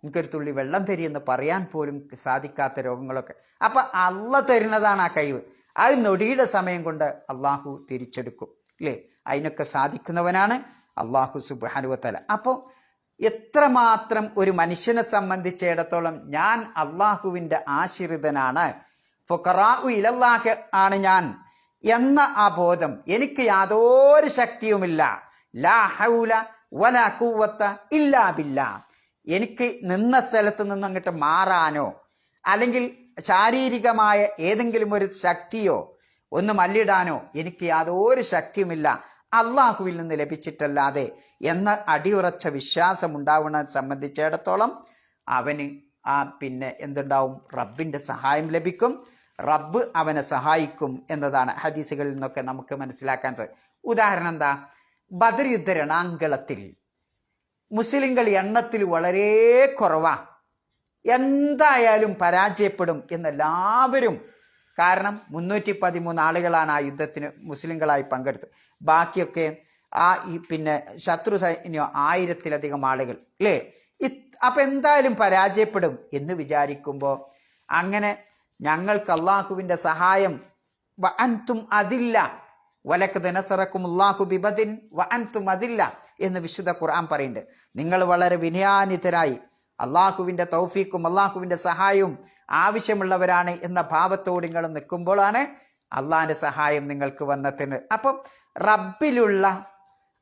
എനിക്കൊരു തുള്ളി വെള്ളം തരിയെന്ന് പറയാൻ പോലും സാധിക്കാത്ത രോഗങ്ങളൊക്കെ. അപ്പം അള്ളാഹ് തരുന്നതാണ് ആ കഴിവ്. അത് നൊടിയുടെ സമയം കൊണ്ട് അള്ളാഹു തിരിച്ചെടുക്കും, അല്ലേ? അതിനൊക്കെ സാധിക്കുന്നവനാണ് അള്ളാഹു സുബ്ഹാനഹു വ തആല. അപ്പോൾ എത്രമാത്രം ഒരു മനുഷ്യനെ സംബന്ധിച്ചിടത്തോളം ഞാൻ അള്ളാഹുവിൻ്റെ ആശ്രിതനാണ്, ഫുഖറാഉ ഇലല്ലാഹ് ആണ് ഞാൻ എന്ന ആ ബോധം, എനിക്ക് യാതൊരു ശക്തിയുമില്ല, ലാ ഹൗല വലാ ഖുവത ഇല്ലാ ബില്ലാഹ്, എനിക്ക് നിന്ന സ്ഥലത്ത് നിന്ന് അങ്ങോട്ട് മാറാനോ അല്ലെങ്കിൽ ശാരീരികമായ ഏതെങ്കിലും ഒരു ശക്തിയോ ഒന്ന് മല്ലിടാനോ എനിക്ക് യാതൊരു ശക്തിയുമില്ല അള്ളാഹുവിൽ നിന്ന് ലഭിച്ചിട്ടല്ലാതെ എന്ന അടിയുറച്ച വിശ്വാസം ഉണ്ടാവുന്നതിനെ സംബന്ധിച്ചിടത്തോളം അവന് പിന്നെ എന്തുണ്ടാവും? റബ്ബിൻ്റെ സഹായം ലഭിക്കും, റബ്ബ് അവനെ സഹായിക്കും എന്നതാണ് ഹദീസുകളിൽ നിന്നൊക്കെ നമുക്ക് മനസ്സിലാക്കാൻ സാധിക്കും. ഉദാഹരണം എന്താ? ബദർ യുദ്ധ രണാങ്കളത്തിൽ മുസ്ലിങ്ങൾ എണ്ണത്തിൽ വളരെ കുറവാണ്, എന്തായാലും പരാജയപ്പെടും എന്നെല്ലാവരും. കാരണം 313 ആളുകളാണ് ആ യുദ്ധത്തിന് മുസ്ലിങ്ങളായി പങ്കെടുത്തത്. ബാക്കിയൊക്കെ പിന്നെ ശത്രു സൈന്യം 1000-ലധികം ആളുകൾ, അല്ലേ? അപ്പം എന്തായാലും പരാജയപ്പെടും എന്ന് വിചാരിക്കുമ്പോൾ അങ്ങനെ ഞങ്ങൾക്ക് അള്ളാഹുവിൻ്റെ സഹായം വഅൻതും അതില്ല വലഖദ് നസറക്കുമുല്ലാഹു ബിബദിൻ വഅൻതും അതില്ല എന്ന് വിശുദ്ധ ഖുർആൻ പറയുന്നുണ്ട്. നിങ്ങൾ വളരെ വിനയാനിതരായി അള്ളാഹുവിൻ്റെ തൗഫീക്കും അള്ളാഹുവിൻ്റെ സഹായവും ആവശ്യമുള്ളവരാണ് എന്ന ഭാവത്തോട് നിങ്ങൾ നിൽക്കുമ്പോഴാണ് അള്ളാഹിൻ്റെ സഹായം നിങ്ങൾക്ക് വന്നെത്തുന്നത്. അപ്പം റബ്ബിലുള്ള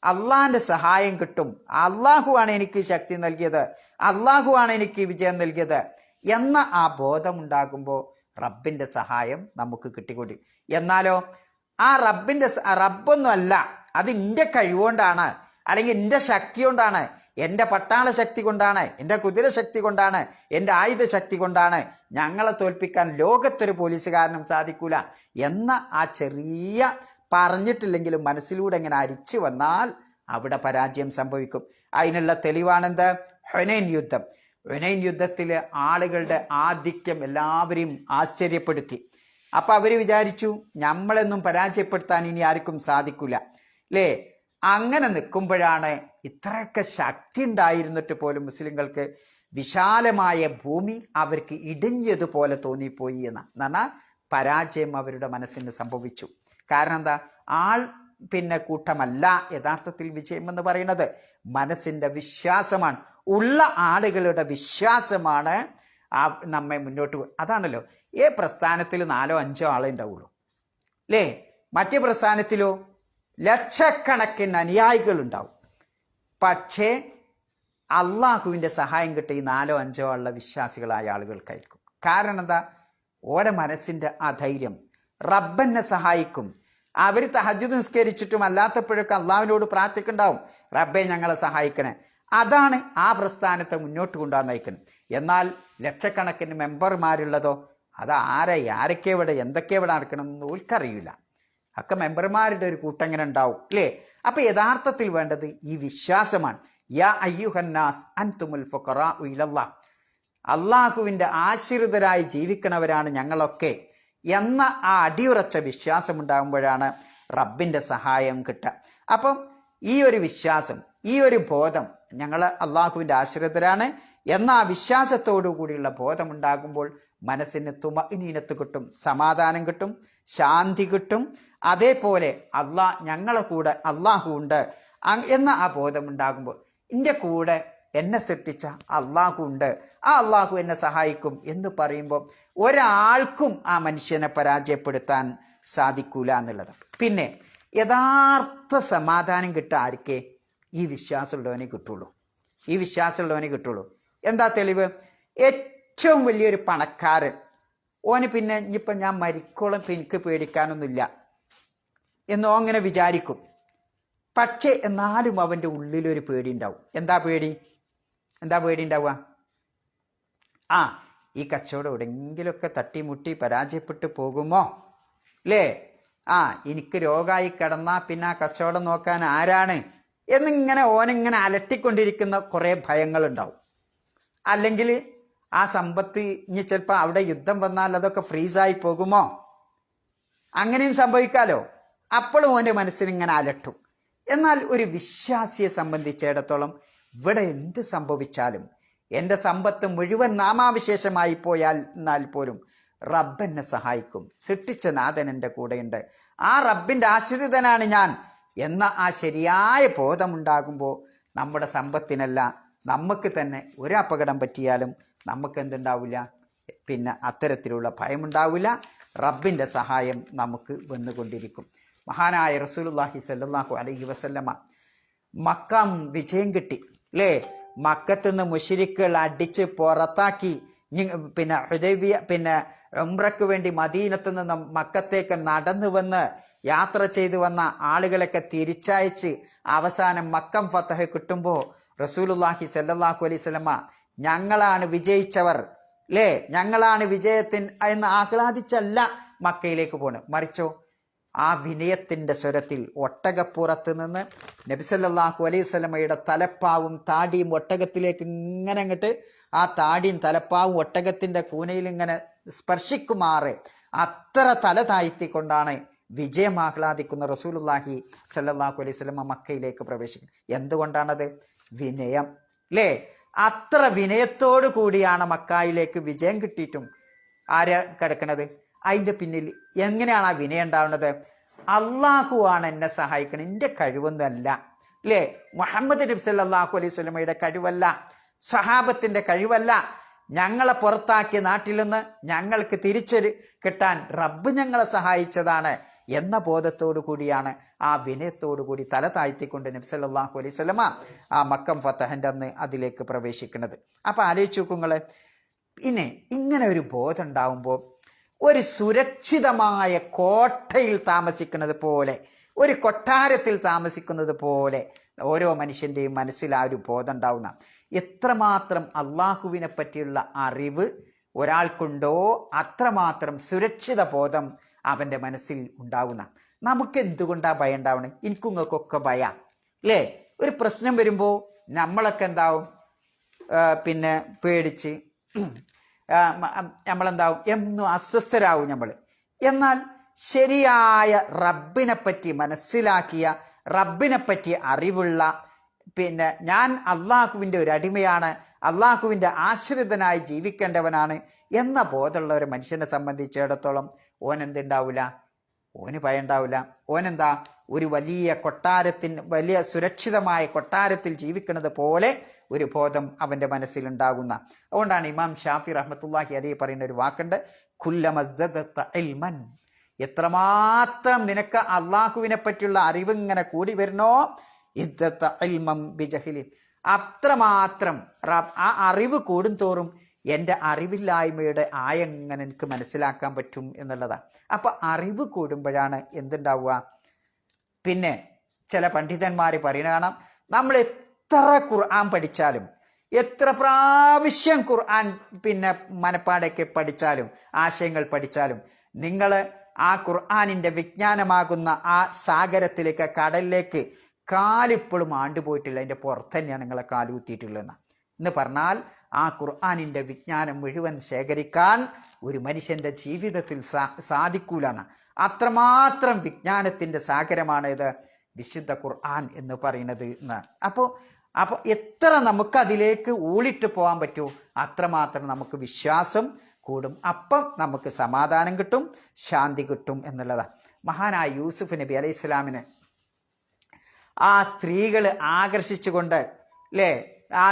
അള്ളാഹിൻ്റെ സഹായം കിട്ടും. അള്ളാഹുവാണ് എനിക്ക് ശക്തി നൽകിയത്, അള്ളാഹുവാണ് എനിക്ക് വിജയം നൽകിയത് എന്ന ആ ബോധമുണ്ടാകുമ്പോൾ റബ്ബിൻ്റെ സഹായം നമുക്ക് കിട്ടിക്കൊണ്ടി. എന്നാലോ ആ റബ്ബൊന്നും അല്ല, അത് എൻ്റെ കഴിവുകൊണ്ടാണ്, അല്ലെങ്കിൽ എൻ്റെ ശക്തി കൊണ്ടാണ്, എൻ്റെ പട്ടാള ശക്തി കൊണ്ടാണ്, എൻ്റെ കുതിര ശക്തി കൊണ്ടാണ്, എൻ്റെ ആയുധ ശക്തി കൊണ്ടാണ്, ഞങ്ങളെ തോൽപ്പിക്കാൻ ലോകത്തൊരു പോലീസുകാരനും സാധിക്കൂല എന്ന ആ ചെറിയ പറഞ്ഞിട്ടില്ലെങ്കിലും മനസ്സിലൂടെ ഇങ്ങനെ അരിച്ചു വന്നാൽ അവിടെ പരാജയം സംഭവിക്കും. അതിനുള്ള തെളിവാണെന്ത്? ഹുനൈൻ യുദ്ധം. ഹുനൈൻ യുദ്ധത്തിൽ ആളുകളുടെ ആധിക്യം എല്ലാവരെയും ആശ്ചര്യപ്പെടുത്തി. അപ്പം അവർ വിചാരിച്ചു നമ്മളെന്നും പരാജയപ്പെടുത്താൻ ഇനി ആർക്കും സാധിക്കില്ല, അല്ലേ? അങ്ങനെ നിൽക്കുമ്പോഴാണ് ഇത്രയൊക്കെ ശക്തി ഉണ്ടായിരുന്നിട്ട് പോലും മുസ്ലിങ്ങൾക്ക് വിശാലമായ ഭൂമി അവർക്ക് ഇടിഞ്ഞതുപോലെ തോന്നിപ്പോയി എന്ന് പറഞ്ഞാൽ പരാജയം അവരുടെ മനസ്സിന് സംഭവിച്ചു. കാരണം എന്താ? ആൾ കൂട്ടമല്ല യഥാർത്ഥത്തിൽ വിജയം എന്ന് പറയുന്നത്. മനസ്സിൻ്റെ വിശ്വാസമാണ്, ഉള്ള ആളുകളുടെ വിശ്വാസമാണ് നമ്മെ മുന്നോട്ട്. അതാണല്ലോ പ്രസ്ഥാനത്തിൽ 4-5 ആളെ ഉണ്ടാവുള്ളൂ അല്ലേ? മറ്റേ പ്രസ്ഥാനത്തിലോ ലക്ഷക്കണക്കിന് അനുയായികളുണ്ടാവും. പക്ഷേ അള്ളാഹുവിൻ്റെ സഹായം കിട്ടിയ 4-5 ആളുള്ള വിശ്വാസികളായ ആളുകൾക്കായിരിക്കും. കാരണം എന്താ? ഓരോ മനസ്സിൻ്റെ ആ ധൈര്യം, റബ്ബെന്നെ സഹായിക്കും. അവർ തഹജ്ജുദ് നിസ്കരിച്ചിട്ടും അല്ലാത്തപ്പോഴൊക്കെ അള്ളാഹുവിനോട് പ്രാർത്ഥിക്കുന്നുണ്ടാവും, റബ്ബെ ഞങ്ങളെ സഹായിക്കണേ. അതാണ് ആ പ്രസ്ഥാനത്തെ മുന്നോട്ട് കൊണ്ടുപോകാൻ നയിക്കുന്നത്. എന്നാൽ ലക്ഷക്കണക്കിന് മെമ്പർമാരുള്ളതോ അത് ആരൊക്കെ എവിടെ എന്തൊക്കെ എവിടെ നടക്കണമെന്ന് ഓൽക്കറിയില്ല. ഒക്കെ മെമ്പർമാരുടെ ഒരു കൂട്ടങ്ങനെ ഉണ്ടാവും അല്ലേ? അപ്പം യഥാർത്ഥത്തിൽ വേണ്ടത് ഈ വിശ്വാസമാണ്. യാ അയ്യുഹന്നാസ് അൻതുമുൽ ഫുഖറാഉ ഇലല്ലാഹ്, അള്ളാഹുവിൻ്റെ ആശ്രിതരായി ജീവിക്കണവരാണ് ഞങ്ങളൊക്കെ എന്ന ആ അടിയുറച്ച വിശ്വാസം ഉണ്ടാകുമ്പോഴാണ് റബ്ബിൻ്റെ സഹായം കിട്ടുക. അപ്പം ഈ ഒരു വിശ്വാസം, ഈ ഒരു ബോധം, ഞങ്ങൾ അള്ളാഹുവിൻ്റെ ആശ്രിതരാണ് എന്ന ആ വിശ്വാസത്തോടു കൂടിയുള്ള ബോധമുണ്ടാകുമ്പോൾ മനസ്സിന് തുമഇനീനത്ത് കിട്ടും, സമാധാനം കിട്ടും, ശാന്തി കിട്ടും. അതേപോലെ ഞങ്ങളെ കൂടെ അള്ളാഹു ഉണ്ട് എന്ന ആ ബോധമുണ്ടാകുമ്പോൾ എൻ്റെ കൂടെ എന്നെ സൃഷ്ടിച്ച അള്ളാഹു ഉണ്ട്, ആ അള്ളാഹു എന്നെ സഹായിക്കും എന്ന് പറയുമ്പോൾ ഒരാൾക്കും ആ മനുഷ്യനെ പരാജയപ്പെടുത്താൻ സാധിക്കൂല എന്നുള്ളത്. പിന്നെ യഥാർത്ഥ സമാധാനം കിട്ടുക ആർക്കേ? ഈ വിശ്വാസമുള്ളവനെ കിട്ടുള്ളൂ. ഈ വിശ്വാസമുള്ളവനെ കിട്ടുള്ളൂ. എന്താ തെളിവ്? ഏറ്റവും വലിയൊരു പണക്കാരൻ ഓന് പിന്നെ ഇനിയിപ്പം ഞാൻ മരിക്കോളം എനിക്ക് പേടിക്കാനൊന്നുമില്ല എന്നോ അങ്ങനെ വിചാരിക്കും. പക്ഷേ എന്നാലും അവൻ്റെ ഉള്ളിലൊരു പേടി ഉണ്ടാവും. എന്താ പേടി ഉണ്ടാവുക? ഈ കച്ചവടം എവിടെയെങ്കിലുമൊക്കെ തട്ടിമുട്ടി പരാജയപ്പെട്ടു പോകുമോ അല്ലേ? എനിക്ക് രോഗമായി കിടന്നാൽ പിന്നെ ആ കച്ചവടം നോക്കാൻ ആരാണ് എന്നിങ്ങനെ ഓനിങ്ങനെ അലട്ടിക്കൊണ്ടിരിക്കുന്ന കുറേ ഭയങ്ങളുണ്ടാവും. അല്ലെങ്കിൽ ആ സമ്പത്ത് ഇനി ചിലപ്പോൾ അവിടെ യുദ്ധം വന്നാൽ അതൊക്കെ ഫ്രീസായി പോകുമോ, അങ്ങനെയും സംഭവിക്കാലോ. അപ്പോഴും ഓൻ്റെ മനസ്സിനിങ്ങനെ അലട്ടും. എന്നാൽ ഒരു വിശ്വാസിയെ സംബന്ധിച്ചിടത്തോളം ഇവിടെ എന്ത് സംഭവിച്ചാലും, എൻ്റെ സമ്പത്ത് മുഴുവൻ നാമാവിശേഷമായി എന്നാൽ പോലും റബ്ബെന്നെ സഹായിക്കും, സൃഷ്ടിച്ച നാഥൻ എൻ്റെ കൂടെയുണ്ട്, ആ റബ്ബിൻ്റെ ആശ്രിതനാണ് ഞാൻ എന്ന ആ ശരിയായ ബോധമുണ്ടാകുമ്പോൾ നമ്മുടെ സമ്പത്തിനല്ല നമുക്ക് തന്നെ ഒരു അപകടം പറ്റിയാലും നമുക്ക് എന്തുണ്ടാവില്ല, പിന്നെ അത്തരത്തിലുള്ള ഭയമുണ്ടാവില്ല. റബ്ബിൻ്റെ സഹായം നമുക്ക് വന്നുകൊണ്ടിരിക്കും. മഹാനായ റസൂലുള്ളാഹി സ്വല്ലല്ലാഹു അലൈഹി വസല്ലമ മക്കം വിജയം കിട്ടി അല്ലേ? മക്കത്തുനിന്ന് മുശ്രിക്കുകൾ അടിച്ച് പുറത്താക്കി. പിന്നെ ഹുദൈബിയ ഉംറയ്ക്ക് വേണ്ടി മദീനത്ത് നിന്ന് മക്കത്തേക്ക് നടന്നു വന്ന് യാത്ര ചെയ്തു വന്ന ആളുകളൊക്കെ തിരിച്ചയച്ച് അവസാനം മക്കം ഫതഹ് കിട്ടുമ്പോൾ റസൂലുള്ളാഹി സ്വല്ലല്ലാഹു അലൈഹി വസല്ലമ ഞങ്ങളാണ് വിജയിച്ചവർ അല്ലേ, ഞങ്ങളാണ് എന്ന് ആഹ്ലാദിച്ചല്ല മക്കയിലേക്ക് പോണ്. മറിച്ചോ ആ വിനയത്തിൻ്റെ സ്വരത്തിൽ ഒട്ടകപ്പുറത്ത് നിന്ന് നബി സല്ലല്ലാഹു അലൈഹി വസല്ലമയുടെ തലപ്പാവും താടിയും ഒട്ടകത്തിലേക്ക് ഇങ്ങനെ അങ്ങോട്ട്, ആ താടിയും തലപ്പാവും ഒട്ടകത്തിൻ്റെ കൂനയിൽ ഇങ്ങനെ സ്പർശിക്കുമാറ് അത്ര തല താഴ്ത്തിക്കൊണ്ടാണ് വിജയം ആഹ്ലാദിക്കുന്ന റസൂലുള്ളാഹി സല്ലല്ലാഹു അലൈഹി വസല്ലമ മക്കയിലേക്ക് പ്രവേശിക്കുന്നത്. എന്തുകൊണ്ടാണത്? വിനയം അല്ലേ? അത്ര വിനയത്തോടു കൂടിയാണ് മക്കായിലേക്ക് വിജയം കിട്ടിയിട്ടും ആരാ കിടക്കുന്നത്? അതിൻ്റെ പിന്നിൽ എങ്ങനെയാണ് ആ വിനയം ഉണ്ടാവുന്നത്? അള്ളാഹു ആണ് എന്നെ സഹായിക്കണം, എൻ്റെ കഴിവൊന്നുമല്ല അല്ലേ? മുഹമ്മദ് നബി സല്ലല്ലാഹു അലൈഹി വസല്ലമയുടെ കഴിവല്ല, സഹാബത്തിൻ്റെ കഴിവല്ല, ഞങ്ങളെ പുറത്താക്കിയ നാട്ടിൽ നിന്ന് ഞങ്ങൾക്ക് തിരിച്ചു കിട്ടാൻ റബ്ബ് ഞങ്ങളെ സഹായിച്ചതാണ് എന്ന ബോധത്തോടു കൂടിയാണ്, ആ വിനയത്തോടു കൂടി തല താഴ്ത്തിക്കൊണ്ട് നബി സല്ലല്ലാഹു അലൈഹി വസല്ലമ ആ മക്കം ഫതഹിൻ്റെ അന്ന് അതിലേക്ക് പ്രവേശിക്കുന്നത്. അപ്പം ആലോചിച്ച് നോക്കുങ്ങൾ. പിന്നെ ഇങ്ങനെ ഒരു ബോധം ഉണ്ടാവുമ്പോൾ ഒരു സുരക്ഷിതമായ കോട്ടയിൽ താമസിക്കുന്നത് പോലെ, ഒരു കൊട്ടാരത്തിൽ താമസിക്കുന്നത് പോലെ ഓരോ മനുഷ്യൻ്റെയും മനസ്സിൽ ആ ഒരു ബോധം ഉണ്ടാവുന്ന, എത്രമാത്രം അള്ളാഹുവിനെ പറ്റിയുള്ള അറിവ് ഒരാൾക്കുണ്ടോ അത്രമാത്രം സുരക്ഷിത ബോധം അവൻ്റെ മനസ്സിൽ ഉണ്ടാവുന്ന. നമുക്ക് എന്തുകൊണ്ടാണ് ഭയം ഉണ്ടാവണേ? എനിക്കും നിങ്ങൾക്കൊക്കെ ഭയം അല്ലേ? ഒരു പ്രശ്നം വരുമ്പോൾ നമ്മളൊക്കെ എന്താവും? പിന്നെ പേടിച്ച് നമ്മളെന്താവും? എന്നും അസ്വസ്ഥരാകും നമ്മൾ. എന്നാൽ ശരിയായ റബ്ബിനെപ്പറ്റി മനസ്സിലാക്കിയ, റബ്ബിനെപ്പറ്റി അറിവുള്ള, പിന്നെ ഞാൻ അള്ളാഹുവിൻ്റെ ഒരു അടിമയാണ്, അള്ളാഹുവിൻ്റെ ആശ്രിതനായി ജീവിക്കേണ്ടവനാണ് എന്ന ബോധമുള്ള ഒരു മനുഷ്യനെ സംബന്ധിച്ചിടത്തോളം ഓൻ എന്തുണ്ടാവില്ല? ഓന് ഭയം ഉണ്ടാവില്ല. ഓനെന്താ, ഒരു വലിയ സുരക്ഷിതമായ കൊട്ടാരത്തിൽ ജീവിക്കുന്നത് പോലെ ഒരു ബോധം അവൻ്റെ മനസ്സിലുണ്ടാകുന്ന. അതുകൊണ്ടാണ് ഇമാം ഷാഫി റഹ്മത്തുള്ളാഹി അലൈഹി പറയുന്ന ഒരു വാക്കുണ്ട്, കുല്ലമസ്ദദത ഇൽമൻ, എത്രമാത്രം നിനക്ക് അള്ളാഹുവിനെ പറ്റിയുള്ള അറിവ് ഇങ്ങനെ കൂടി വരുന്നോ, ഇസ്ദത ഇൽമം ബിജഹ്ലി, അത്രമാത്രം ആ അറിവ് കൂടുന്തോറും എൻ്റെ അറിവില്ലായ്മയുടെ ആയെങ്ങനെ എനിക്ക് മനസ്സിലാക്കാൻ പറ്റും എന്നുള്ളതാണ്. അപ്പം അറിവ് കൂടുമ്പോഴാണ് എന്തുണ്ടാവുക. പിന്നെ ചില പണ്ഡിതന്മാർ പറയുന്ന കാണാം, നമ്മൾ എത്ര ഖുർആൻ പഠിച്ചാലും, എത്ര പ്രാവശ്യം ഖുർആൻ പിന്നെ മനപ്പാടൊക്കെ പഠിച്ചാലും, ആശയങ്ങൾ പഠിച്ചാലും, നിങ്ങൾ ആ ഖുർആനിൻ്റെ വിജ്ഞാനമാകുന്ന ആ സാഗരത്തിലേക്ക്, കടലിലേക്ക് കാലിപ്പോഴും ആണ്ടുപോയിട്ടില്ല, അതിൻ്റെ പുറത്ത് തന്നെയാണ് നിങ്ങളെ കാലുകുത്തിയിട്ടുള്ളതെന്ന്. എന്ന് പറഞ്ഞാൽ ആ ഖുർആനിൻ്റെ വിജ്ഞാനം മുഴുവൻ ശേഖരിക്കാൻ ഒരു മനുഷ്യൻ്റെ ജീവിതത്തിൽ സാധിക്കൂലെന്ന്. അത്രമാത്രം വിജ്ഞാനത്തിൻ്റെ സാഗരമാണ് ഇത് വിശുദ്ധ ഖുർആൻ എന്ന് പറയുന്നത് എന്നാണ്. അപ്പോൾ എത്ര നമുക്കതിലേക്ക് ഊളിട്ട് പോകാൻ പറ്റുമോ അത്രമാത്രം നമുക്ക് വിശ്വാസം കൂടും. അപ്പം നമുക്ക് സമാധാനം കിട്ടും, ശാന്തി കിട്ടും എന്നുള്ളതാണ്. മഹാനായ യൂസുഫ് നബി അലൈഹി സ്വലാമിന് ആ സ്ത്രീകൾ ആകർഷിച്ചുകൊണ്ട് അല്ലേ, ആ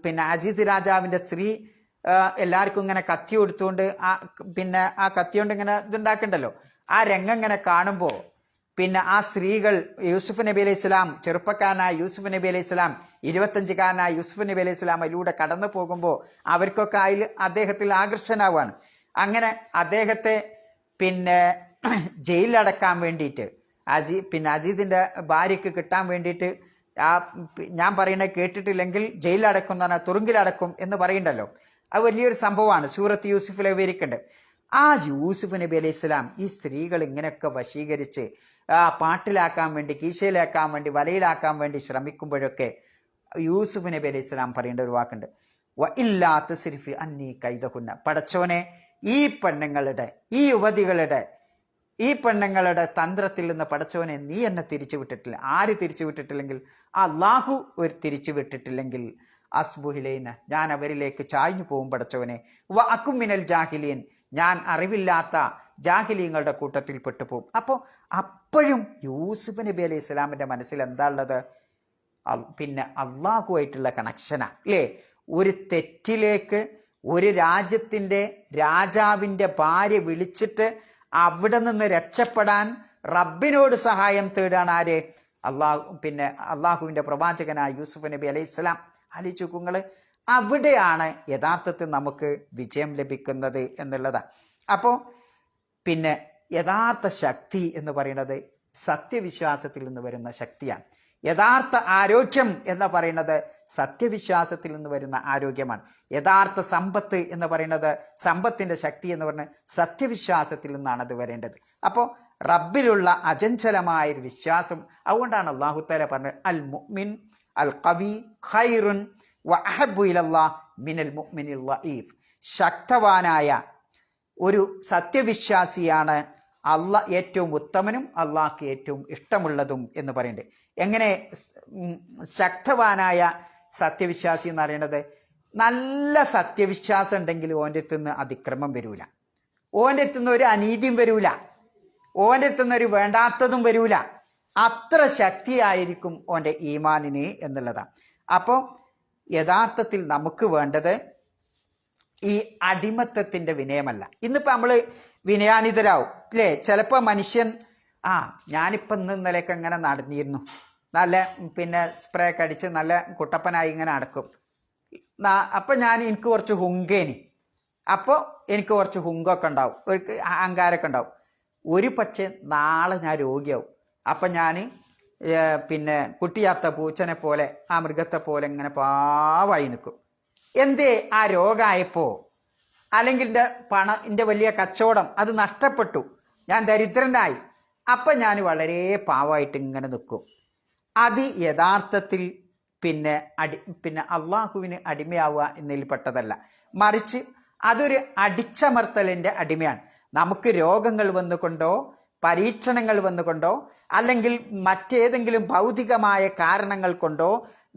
പിന്നെ അസീസ് രാജാവിൻ്റെ സ്ത്രീ എല്ലാവർക്കും ഇങ്ങനെ കത്തി കൊടുത്തുകൊണ്ട് പിന്നെ ആ കത്തി കൊണ്ട് ഇങ്ങനെ ഇതുണ്ടാക്കണ്ടല്ലോ, ആ രംഗം ഇങ്ങനെ കാണുമ്പോൾ പിന്നെ ആ സ്ത്രീകൾ യൂസുഫ് നബി അലൈഹി സ്വലാം, ചെറുപ്പക്കാരനായ യൂസുഫ് നബി അലൈഹി സ്വലാം, 25കാരനായ യൂസുഫ് നബി അലൈഹി സ്വലാം അതിലൂടെ കടന്നു പോകുമ്പോൾ അവർക്കൊക്കെ അതിൽ അദ്ദേഹത്തിൽ ആകർഷനാവാണ്. അങ്ങനെ അദ്ദേഹത്തെ പിന്നെ ജയിലിലടക്കാൻ വേണ്ടിയിട്ട് അസീസിൻ്റെ ഭാര്യയ്ക്ക് കിട്ടാൻ വേണ്ടിയിട്ട് ഞാൻ പറയുന്നത് കേട്ടിട്ടില്ലെങ്കിൽ ജയിലിലടക്കും, തുറുങ്കിലടക്കും എന്ന് പറയണ്ടല്ലോ, അത് വലിയൊരു സംഭവമാണ്. സൂറത്ത് യൂസുഫിലെ വിവരിക്കുന്നുണ്ട്. ആ യൂസുഫ് നബി അലൈഹി സ്വലാം ഈ സ്ത്രീകൾ ഇങ്ങനെയൊക്കെ വശീകരിച്ച് പാട്ടിലാക്കാൻ വേണ്ടി, കീശയിലാക്കാൻ വേണ്ടി, വലയിലാക്കാൻ വേണ്ടി ശ്രമിക്കുമ്പോഴൊക്കെ യൂസുഫ് നബി അലൈഹി സ്വലാം പറയേണ്ട ഒരു വാക്കുണ്ട്, വ ഇല്ലാത്ത സിരിഫി അന്നീ കൈതഹുന്ന, പടച്ചോനെ ഈ പെണ്ണുങ്ങളുടെ, ഈ യുവതികളുടെ, ഈ പെണ്ണുങ്ങളുടെ തന്ത്രത്തിൽ നിന്ന് പടച്ചോനെ നീ എന്നെ തിരിച്ചു വിട്ടിട്ടില്ല. ആര് തിരിച്ചു വിട്ടിട്ടില്ലെങ്കിൽ, അള്ളാഹു ഒരു തിരിച്ചു വിട്ടിട്ടില്ലെങ്കിൽ, അസ്ബുഹിലൈന, ഞാൻ അവരിലേക്ക് ചായ്ഞ്ഞു പോകും പടച്ചോനെ. വ അക്കുമിനൽ ജാഹിലീൻ, ഞാൻ അറിവില്ലാത്ത ജാഹിലീങ്ങളുടെ കൂട്ടത്തിൽ പെട്ടുപോകും. അപ്പോൾ അപ്പോഴും യൂസുഫ് നബി അലൈഹി സ്വലാമിൻ്റെ മനസ്സിൽ എന്താ ഉള്ളത്, പിന്നെ അള്ളാഹുവായിട്ടുള്ള കണക്ഷനാണ് അല്ലേ. ഒരു തെറ്റിലേക്ക് ഒരു രാജ്യത്തിൻ്റെ രാജാവിൻ്റെ ഭാര്യ വിളിച്ചിട്ട് അവിടെ നിന്ന് രക്ഷപ്പെടാൻ റബ്ബിനോട് സഹായം തേടാണ് ആര്, അള്ളാഹുവിൻ്റെ പ്രവാചകനായ യൂസുഫ് നബി അലൈഹി സ്വലാം. ആലോചിച്ച് നോക്കുങ്ങൾ, അവിടെയാണ് യഥാർത്ഥത്തിൽ നമുക്ക് വിജയം ലഭിക്കുന്നത് എന്നുള്ളതാണ്. അപ്പോൾ പിന്നെ യഥാർത്ഥ ശക്തി എന്ന് പറയുന്നത് സത്യവിശ്വാസത്തിൽ നിന്ന് വരുന്ന ശക്തിയാണ്. യഥാർത്ഥ ആരോഗ്യം എന്ന് പറയുന്നത് സത്യവിശ്വാസത്തിൽ നിന്ന് വരുന്ന ആരോഗ്യമാണ്. യഥാർത്ഥ സമ്പത്ത് എന്ന് പറയുന്നത്, സമ്പത്തിൻ്റെ ശക്തി എന്ന് പറയുന്നത് സത്യവിശ്വാസത്തിൽ നിന്നാണ് അത് വരേണ്ടത്. അപ്പോൾ റബ്ബിലുള്ള അചഞ്ചലമായൊരു വിശ്വാസം. അതുകൊണ്ടാണ് അല്ലാഹു തആല പറഞ്ഞത്, അൽ മുഅ്മിൻ അൽ ഖവി ഖൈറുൻ വഅഹബ്ബു ഇലല്ലാഹ് മിനൽ മുഅ്മിനിൽ ളഈഫ്. ശക്തവാനായ ഒരു സത്യവിശ്വാസിയാണ് ഏറ്റവും ഉത്തമനും അള്ളാഹ്ക്ക് ഏറ്റവും ഇഷ്ടമുള്ളതും എന്ന് പറയുന്നുണ്ട്. എങ്ങനെ ശക്തവാനായ സത്യവിശ്വാസി എന്ന് പറയുന്നത്, നല്ല സത്യവിശ്വാസം ഉണ്ടെങ്കിൽ ഓൻ്റെ അടുത്ത് നിന്ന് അതിക്രമം വരൂല, ഓൻ്റെ അടുത്ത് നിന്ന് ഒരു അനീതിയും വരൂല, ഓൻ്റെ അടുത്ത് നിന്ന് ഒരു വേണ്ടാത്തതും വരൂല. അത്ര ശക്തിയായിരിക്കും ഓൻ്റെ ഈമാനിന് എന്നുള്ളതാണ്. അപ്പോൾ യഥാർത്ഥത്തിൽ നമുക്ക് വേണ്ടത് ഈ അടിമത്തത്തിൻ്റെ വിനയമല്ല. ഇന്നിപ്പോൾ നമ്മൾ വിനയാനിതരാവും അല്ലേ. ചിലപ്പോൾ മനുഷ്യൻ ഞാനിപ്പോൾ ഇന്നലെയൊക്കെ ഇങ്ങനെ നടന്നിരുന്നു, നല്ല പിന്നെ സ്പ്രേ ഒക്കെ അടിച്ച് നല്ല കുട്ടപ്പനായി ഇങ്ങനെ നടക്കും. അപ്പം എനിക്ക് കുറച്ച് ഹുങ്കേനി, അപ്പോൾ എനിക്ക് കുറച്ച് ഹുങ്കൊക്കെ ഉണ്ടാവും, ഒരു അഹങ്കാരമൊക്കെ ഉണ്ടാവും. ഒരു പക്ഷേ നാളെ ഞാൻ രോഗിയാവും. അപ്പം ഞാൻ പിന്നെ കുട്ടിയാത്ത പൂച്ചനെ പോലെ, ആ മൃഗത്തെ പോലെ ഇങ്ങനെ പാവായി നിൽക്കും. എന്തേ, ആ രോഗമായപ്പോൾ അല്ലെങ്കിൽ എൻ്റെ വലിയ കച്ചവടം അത് നഷ്ടപ്പെട്ടു, ഞാൻ ദരിദ്രനായി, അപ്പം ഞാൻ വളരെ പാവമായിട്ട് ഇങ്ങനെ നിൽക്കും. അത് യഥാർത്ഥത്തിൽ പിന്നെ അള്ളാഹുവിന് അടിമയാവുക എന്നതിൽപ്പെട്ടതല്ല, മറിച്ച് അതൊരു അടിച്ചമർത്തലിൻ്റെ അടിമയാണ്. നമുക്ക് രോഗങ്ങൾ വന്നുകൊണ്ടോ പരീക്ഷണങ്ങൾ വന്നുകൊണ്ടോ അല്ലെങ്കിൽ മറ്റേതെങ്കിലും ഭൗതികമായ കാരണങ്ങൾ കൊണ്ടോ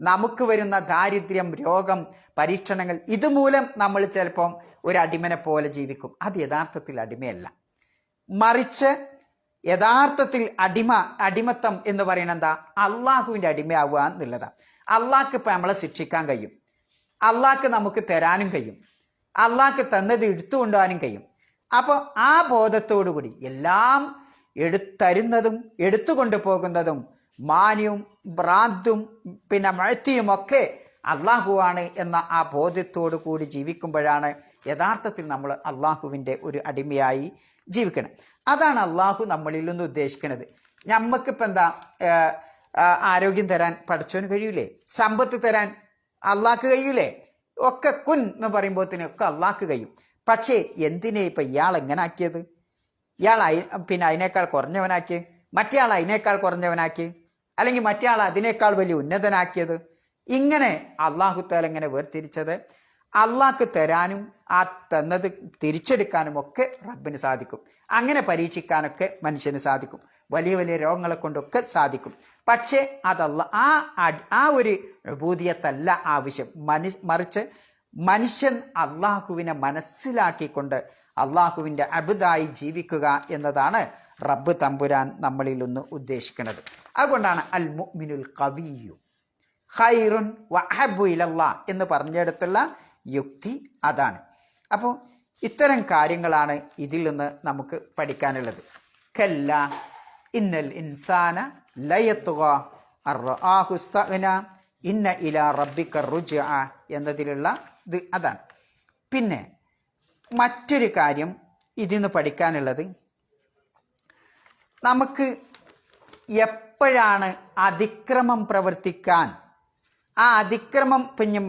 നമുക്ക് വരുന്ന ദാരിദ്ര്യം, രോഗം, പരീക്ഷണങ്ങൾ, ഇതുമൂലം നമ്മൾ ചിലപ്പം ഒരു അടിമനെ പോലെ ജീവിക്കും. അത് യഥാർത്ഥത്തിൽ അടിമയല്ല, മറിച്ച് യഥാർത്ഥത്തിൽ അടിമത്തം എന്ന് പറയുന്നത് എന്താ? അള്ളാഹുവിൻ്റെ അടിമയാവുക എന്നുള്ളതാണ്. അള്ളാഹ്ക്ക് ഇപ്പം നമ്മളെ ശിക്ഷിക്കാൻ കഴിയും, അള്ളാഹ്ക്ക് നമുക്ക് തരാനും കഴിയും, അള്ളാഹ്ക്ക് തന്നത് എടുത്തു കൊണ്ടുപോകാനും കഴിയും. അപ്പോൾ ആ ബോധത്തോടുകൂടി എല്ലാം തരുന്നതും എടുത്തു കൊണ്ടുപോകുന്നതും മാന്യവും ഭ്രാന്തും പിന്നെ മഴത്തിയും ഒക്കെ അള്ളാഹുവാണ് എന്ന ആ ബോധ്യത്തോടു കൂടി ജീവിക്കുമ്പോഴാണ് യഥാർത്ഥത്തിൽ നമ്മൾ അള്ളാഹുവിൻ്റെ ഒരു അടിമയായി ജീവിക്കണം. അതാണ് അള്ളാഹു നമ്മളിൽ നിന്ന് ഉദ്ദേശിക്കുന്നത്. നമുക്കിപ്പോൾ എന്താ, ആരോഗ്യം തരാൻ പഠിച്ചവന് കഴിയൂലേ? സമ്പത്ത് തരാൻ അള്ളാഹ്ക്ക് കഴിയൂലേ? ഒക്കെ കുൻ എന്ന് പറയുമ്പോഴത്തേനൊക്കെ അള്ളാഹ്ക്ക് കഴിയും. പക്ഷേ എന്തിനെ ഇപ്പം ഇയാൾ എങ്ങനെ ആക്കിയത്? ഇയാൾ പിന്നെ അതിനേക്കാൾ കുറഞ്ഞവനാക്കി, മറ്റേ ആൾ അതിനേക്കാൾ കുറഞ്ഞവനാക്കി, അല്ലെങ്കിൽ മറ്റേ ആൾ അതിനേക്കാൾ വലിയ ഉന്നതനാക്കിയത്? ഇങ്ങനെ അള്ളാഹുത്താൽ എങ്ങനെ വേർതിരിച്ചത്? അള്ളാഹ്ക്ക് തരാനും ആ തന്നത് തിരിച്ചെടുക്കാനും ഒക്കെ റബ്ബിന് സാധിക്കും. അങ്ങനെ പരീക്ഷിക്കാനൊക്കെ മനുഷ്യന് സാധിക്കും. വലിയ വലിയ രോഗങ്ങളെ കൊണ്ടൊക്കെ സാധിക്കും. പക്ഷേ അതല്ല, ആ ഒരു ഉബൂദിയത്തല്ല ആവശ്യം. മറിച്ച് മനുഷ്യൻ അള്ളാഹുവിനെ മനസ്സിലാക്കിക്കൊണ്ട് അള്ളാഹുവിൻ്റെ അബ്ദായി ജീവിക്കുക എന്നതാണ് റബ്ബ് തമ്പുരാൻ നമ്മളിൽ ഒന്ന് ഉദ്ദേശിക്കുന്നത്. അതുകൊണ്ടാണ് അൽ മുഅ്മിനുൽ ഖവിയ്യു ഖൈറുൻ വഅഹബ്ബു ഇലല്ലാഹ് എന്ന് പറഞ്ഞെടുത്തുള്ള യുക്തി അതാണ്. അപ്പോൾ ഇത്തരം കാര്യങ്ങളാണ് ഇതിൽ നിന്ന് നമുക്ക് പഠിക്കാനുള്ളത്. കല്ല ഇന്നൽ ഇൻസാന ലയത്ഗാ അർആഹു ഇസ്തഗ്ന ഇന്ന ഇലാ റബ്ബിക റുജ്അ എന്നതിലുള്ള ഇത് അതാണ്. പിന്നെ മറ്റൊരു കാര്യം ഇതിൽ നിന്ന് പഠിക്കാനുള്ളത്, നമുക്ക് എപ്പോഴാണ് അതിക്രമം പ്രവർത്തിക്കാൻ, ആ അതിക്രമം പിന്നെ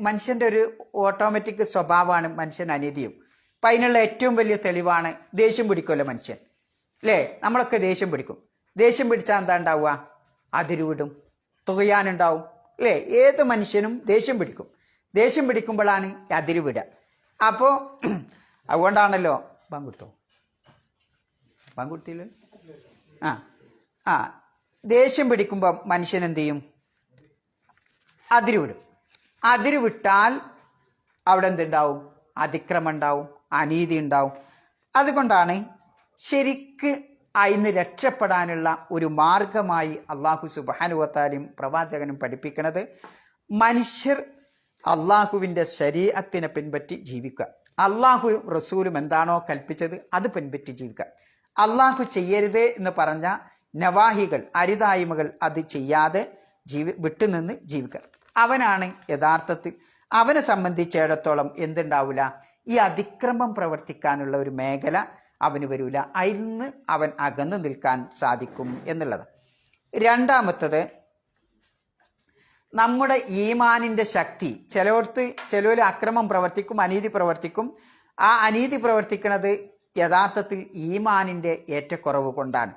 മനുഷ്യൻ്റെ ഒരു ഓട്ടോമാറ്റിക് സ്വഭാവമാണ് മനുഷ്യൻ അനീതിയും. അപ്പം അതിനുള്ള ഏറ്റവും വലിയ തെളിവാണ് ദേഷ്യം പിടിക്കുമല്ലോ മനുഷ്യൻ, അല്ലേ? നമ്മളൊക്കെ ദേഷ്യം പിടിക്കും. ദേഷ്യം പിടിച്ചാൽ എന്താ ഉണ്ടാവുക? അതിരുവിടും, തുകയാനുണ്ടാവും, അല്ലേ? ഏത് മനുഷ്യനും ദേഷ്യം പിടിക്കും. ദേഷ്യം പിടിക്കുമ്പോഴാണ് അതിരുവിടുക. അപ്പോൾ അതുകൊണ്ടാണല്ലോ ബാങ്കുടുത്തില്ല ദേഷ്യം പിടിക്കുമ്പോൾ മനുഷ്യൻ എന്ത് ചെയ്യും? അതിരുവിടും. അതിരുവിട്ടാൽ അവിടെ എന്തുണ്ടാവും? അതിക്രമം ഉണ്ടാവും, അനീതി ഉണ്ടാവും. അതുകൊണ്ടാണ് ശരിക്ക് അതിന് രക്ഷപ്പെടാനുള്ള ഒരു മാർഗമായി അള്ളാഹു സുബ്ഹാനഹു വ തആലയും പ്രവാചകനും പഠിപ്പിക്കുന്നത് മനുഷ്യർ അള്ളാഹുവിൻ്റെ ശരീഅത്തിനെ പിൻപറ്റി ജീവിക്കുക. അള്ളാഹു റസൂലും എന്താണോ കൽപ്പിച്ചത് അത് പിൻപറ്റി ജീവിക്കുക. അള്ളാഹു ചെയ്യരുത് എന്ന് പറഞ്ഞ നവാഹികൾ, അരുതായ്മകൾ അത് ചെയ്യാതെ വിട്ടുനിന്ന് ജീവിക്കുക. അവനാണ് യഥാർത്ഥത്തിൽ, അവനെ സംബന്ധിച്ചിടത്തോളം എന്തുണ്ടാവില്ല? ഈ അതിക്രമം പ്രവർത്തിക്കാനുള്ള ഒരു മേഖല അവന് വരില്ല. അതിൽ നിന്ന് അവൻ അകന്നു നിൽക്കാൻ സാധിക്കും എന്നുള്ളത്. രണ്ടാമത്തത്, നമ്മുടെ ഈമാനിൻ്റെ ശക്തി. ചിലർ അക്രമം പ്രവർത്തിക്കും, അനീതി പ്രവർത്തിക്കും. ആ അനീതി പ്രവർത്തിക്കുന്നത് യഥാർത്ഥത്തിൽ ഈമാനിൻ്റെ ഏറ്റക്കുറവ് കൊണ്ടാണ്,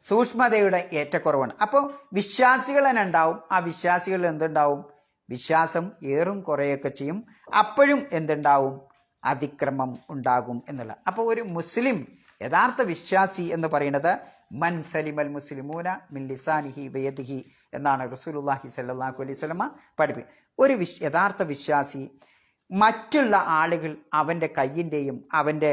സൂക്ഷ്മതയുടെ ഏറ്റക്കുറവാണ്. അപ്പോൾ വിശ്വാസികൾ തന്നെ ഉണ്ടാവും. ആ വിശ്വാസികളിൽ എന്തുണ്ടാവും? വിശ്വാസം ഏറും കുറയൊക്കെ ചെയ്യും. അപ്പോഴും എന്തുണ്ടാവും? അതിക്രമം ഉണ്ടാകും എന്നുള്ള. അപ്പോൾ ഒരു മുസ്ലിം, യഥാർത്ഥ വിശ്വാസി എന്ന് പറയുന്നത് മൻ സലിമൽ മുസ്ലിമൂന മിൻ ലിസാനിഹി വയദിഹി എന്നാണ് റസൂലുള്ളാഹി സ്വല്ലല്ലാഹു അലൈഹി വസല്ലമ പഠിപ്പിക്കുന്നത്. ഒരു യഥാർത്ഥ വിശ്വാസി മറ്റുള്ള ആളുകൾ അവൻ്റെ കയ്യിൻ്റെയും അവൻ്റെ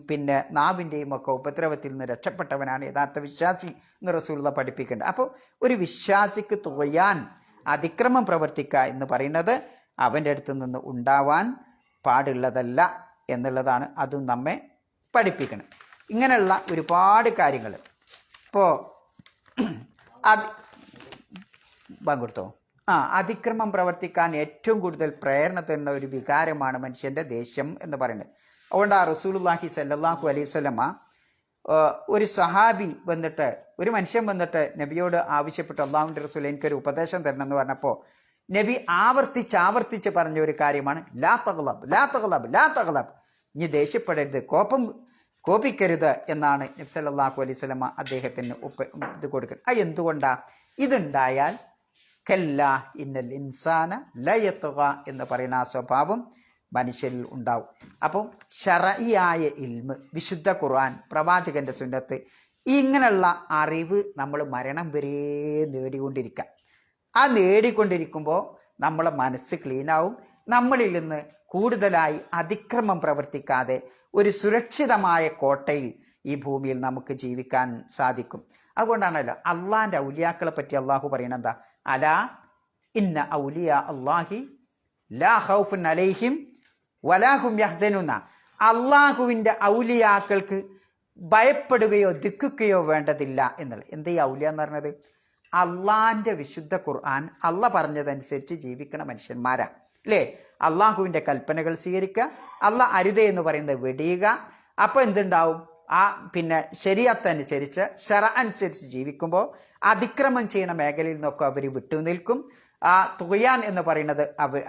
പിന്നെ നാവിൻ്റെയും ഒക്കെ ഉപദ്രവത്തിൽ നിന്ന് രക്ഷപ്പെട്ടവനാണ് യഥാർത്ഥ വിശ്വാസി എന്ന് റസൂലുള്ളാഹി പഠിപ്പിക്കേണ്ടത്. അപ്പോൾ ഒരു വിശ്വാസിക്ക് തുകയാൻ, അതിക്രമം പ്രവർത്തിക്കുക എന്ന് പറയുന്നത് അവൻ്റെ അടുത്ത് നിന്ന് ഉണ്ടാവാൻ പാടുള്ളതല്ല എന്നുള്ളതാണ് അതും നമ്മെ പഠിപ്പിക്കണം. ഇങ്ങനെയുള്ള ഒരുപാട് കാര്യങ്ങൾ. ഇപ്പോൾ പങ്കെടുത്തോ അതിക്രമം പ്രവർത്തിക്കാൻ ഏറ്റവും കൂടുതൽ പ്രേരണ തരുന്ന ഒരു വികാരമാണ് മനുഷ്യൻ്റെ ദേഷ്യം എന്ന് പറയുന്നത്. അതുകൊണ്ട് ആ റസൂലുള്ളാഹി സ്വല്ലല്ലാഹു അലൈഹി വസല്ലമ ഒരു സഹാബി വന്നിട്ട്, ഒരു മനുഷ്യൻ വന്നിട്ട് നബിയോട് ആവശ്യപ്പെട്ടു, അള്ളാഹുവിൻ്റെ റസൂൽ എനിക്കൊരു ഉപദേശം തരണം എന്ന് പറഞ്ഞപ്പോൾ നബി ആവർത്തിച്ച് പറഞ്ഞ ഒരു കാര്യമാണ് ലാ തഗ്ളബ്, ലാ തഗ്ളബ്, ലാ തഗ്ളബ്. ഇനി ദേഷ്യപ്പെടരുത്, കോപിക്കരുത് എന്നാണ് നബി സല്ലല്ലാഹു അലൈഹി വസല്ലമ അദ്ദേഹത്തിന് ഇത് കൊടുക്കുന്നത്. അത് എന്തുകൊണ്ടാണ്? ഇതുണ്ടായാൽ കല്ല ഇന്നൽ ഇൻസാന ലയത്ഗ എന്ന് പറയുന്ന ആ സ്വഭാവം മനുഷ്യരിൽ ഉണ്ടാവും. അപ്പോൾ ശർഈയായ ഇൽമ്, വിശുദ്ധ ഖുർആൻ, പ്രവാചകന്റെ സുന്നത്ത്, ഇങ്ങനെയുള്ള അറിവ് നമ്മൾ മരണം വരെ നേടിക്കൊണ്ടിരിക്കുക. ആ നേടിക്കൊണ്ടിരിക്കുമ്പോൾ നമ്മളെ മനസ്സ് ക്ലീനാവും. നമ്മളിൽ നിന്ന് കൂടുതലായി അതിക്രമം പ്രവർത്തിക്കാതെ ഒരു സുരക്ഷിതമായ കോട്ടയിൽ ഈ ഭൂമിയിൽ നമുക്ക് ജീവിക്കാൻ സാധിക്കും. അതുകൊണ്ടാണല്ലോ അള്ളാഹിൻ്റെ ഔലിയാക്കളെ പറ്റി അള്ളാഹു പറയണത് എന്താ? അലാ ഇന്ന ഔലിയ അള്ളാഹി ലാ ഖൗഫുൻ അലൈഹിം വലാഹും യഹ്സനുന. അള്ളാഹുവിൻ്റെ ഔലിയാക്കൾക്ക് ഭയപ്പെടുകയോ ദുഃഖിക്കുകയോ വേണ്ടതില്ല എന്നുള്ളത്. എന്താ ഈ ഔലിയ എന്ന് പറഞ്ഞത്? അള്ളാഹിൻ്റെ വിശുദ്ധ ഖുർആൻ അള്ള പറഞ്ഞതനുസരിച്ച് ജീവിക്കണ മനുഷ്യന്മാരാ അല്ലേ? അള്ളാഹുവിൻ്റെ കൽപ്പനകൾ സ്വീകരിക്കുക, അള്ള അരുതേ എന്ന് പറയുന്നത് വെടിയുക. അപ്പോൾ എന്തുണ്ടാവും? പിന്നെ ശരീഅത്തനുസരിച്ച് ശറഅനുസരിച്ച് ജീവിക്കുമ്പോൾ അതിക്രമം ചെയ്യുന്ന മേഖലയിൽ നിന്നൊക്കെ അവർ വിട്ടുനിൽക്കും. തുഗ്യാൻ എന്ന് പറയുന്നത്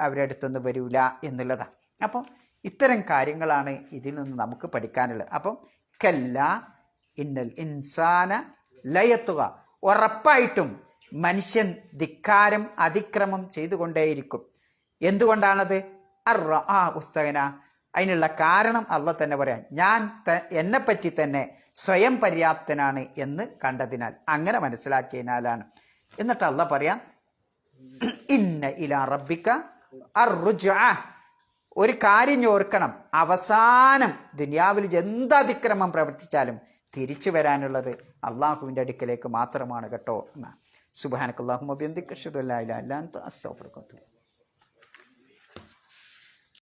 അവരുടെ അടുത്തൊന്നും വരില്ല എന്നുള്ളതാണ്. അപ്പം ഇത്തരം കാര്യങ്ങളാണ് ഇതിൽ നിന്ന് നമുക്ക് പഠിക്കാനുള്ളത്. അപ്പം കല്ല ഇന്നൽ ഇൻസാന ലയത്തുക, ഉറപ്പായിട്ടും മനുഷ്യൻ ധിക്കാരം അതിക്രമം ചെയ്തുകൊണ്ടേയിരിക്കും. എന്തുകൊണ്ടാണത്? ഉസ്തഗന, അതിനുള്ള കാരണം അള്ളാഹ് തന്നെ പറയാം, ഞാൻ എന്നെപ്പറ്റി തന്നെ സ്വയം പര്യാപ്തനാണ് എന്ന് കണ്ടതിനാൽ, അങ്ങനെ മനസ്സിലാക്കിയതിനാലാണ്. എന്നിട്ട് അള്ളാഹ് പറയാം, ഇന്ന ഇലാ റബ്ബിക അർറുജ്അ. ഒരു കാര്യം ഓർക്കണം, അവസാനം ദുനിയാവിൽ എന്തതിക്രമം പ്രവർത്തിച്ചാലും തിരിച്ചു വരാനുള്ളത് അള്ളാഹുവിൻ്റെ അടുക്കലേക്ക് മാത്രമാണ് കേട്ടോ. സുബ്ഹാനക്കല്ലാഹുമ്മ വബിഹംദിക അശ്ഹദു അല്ലാ ഇലാഹ ഇല്ലാ അൻത അസ്തഗ്ഫിറുക വഅത്തുബു ഇലൈക്.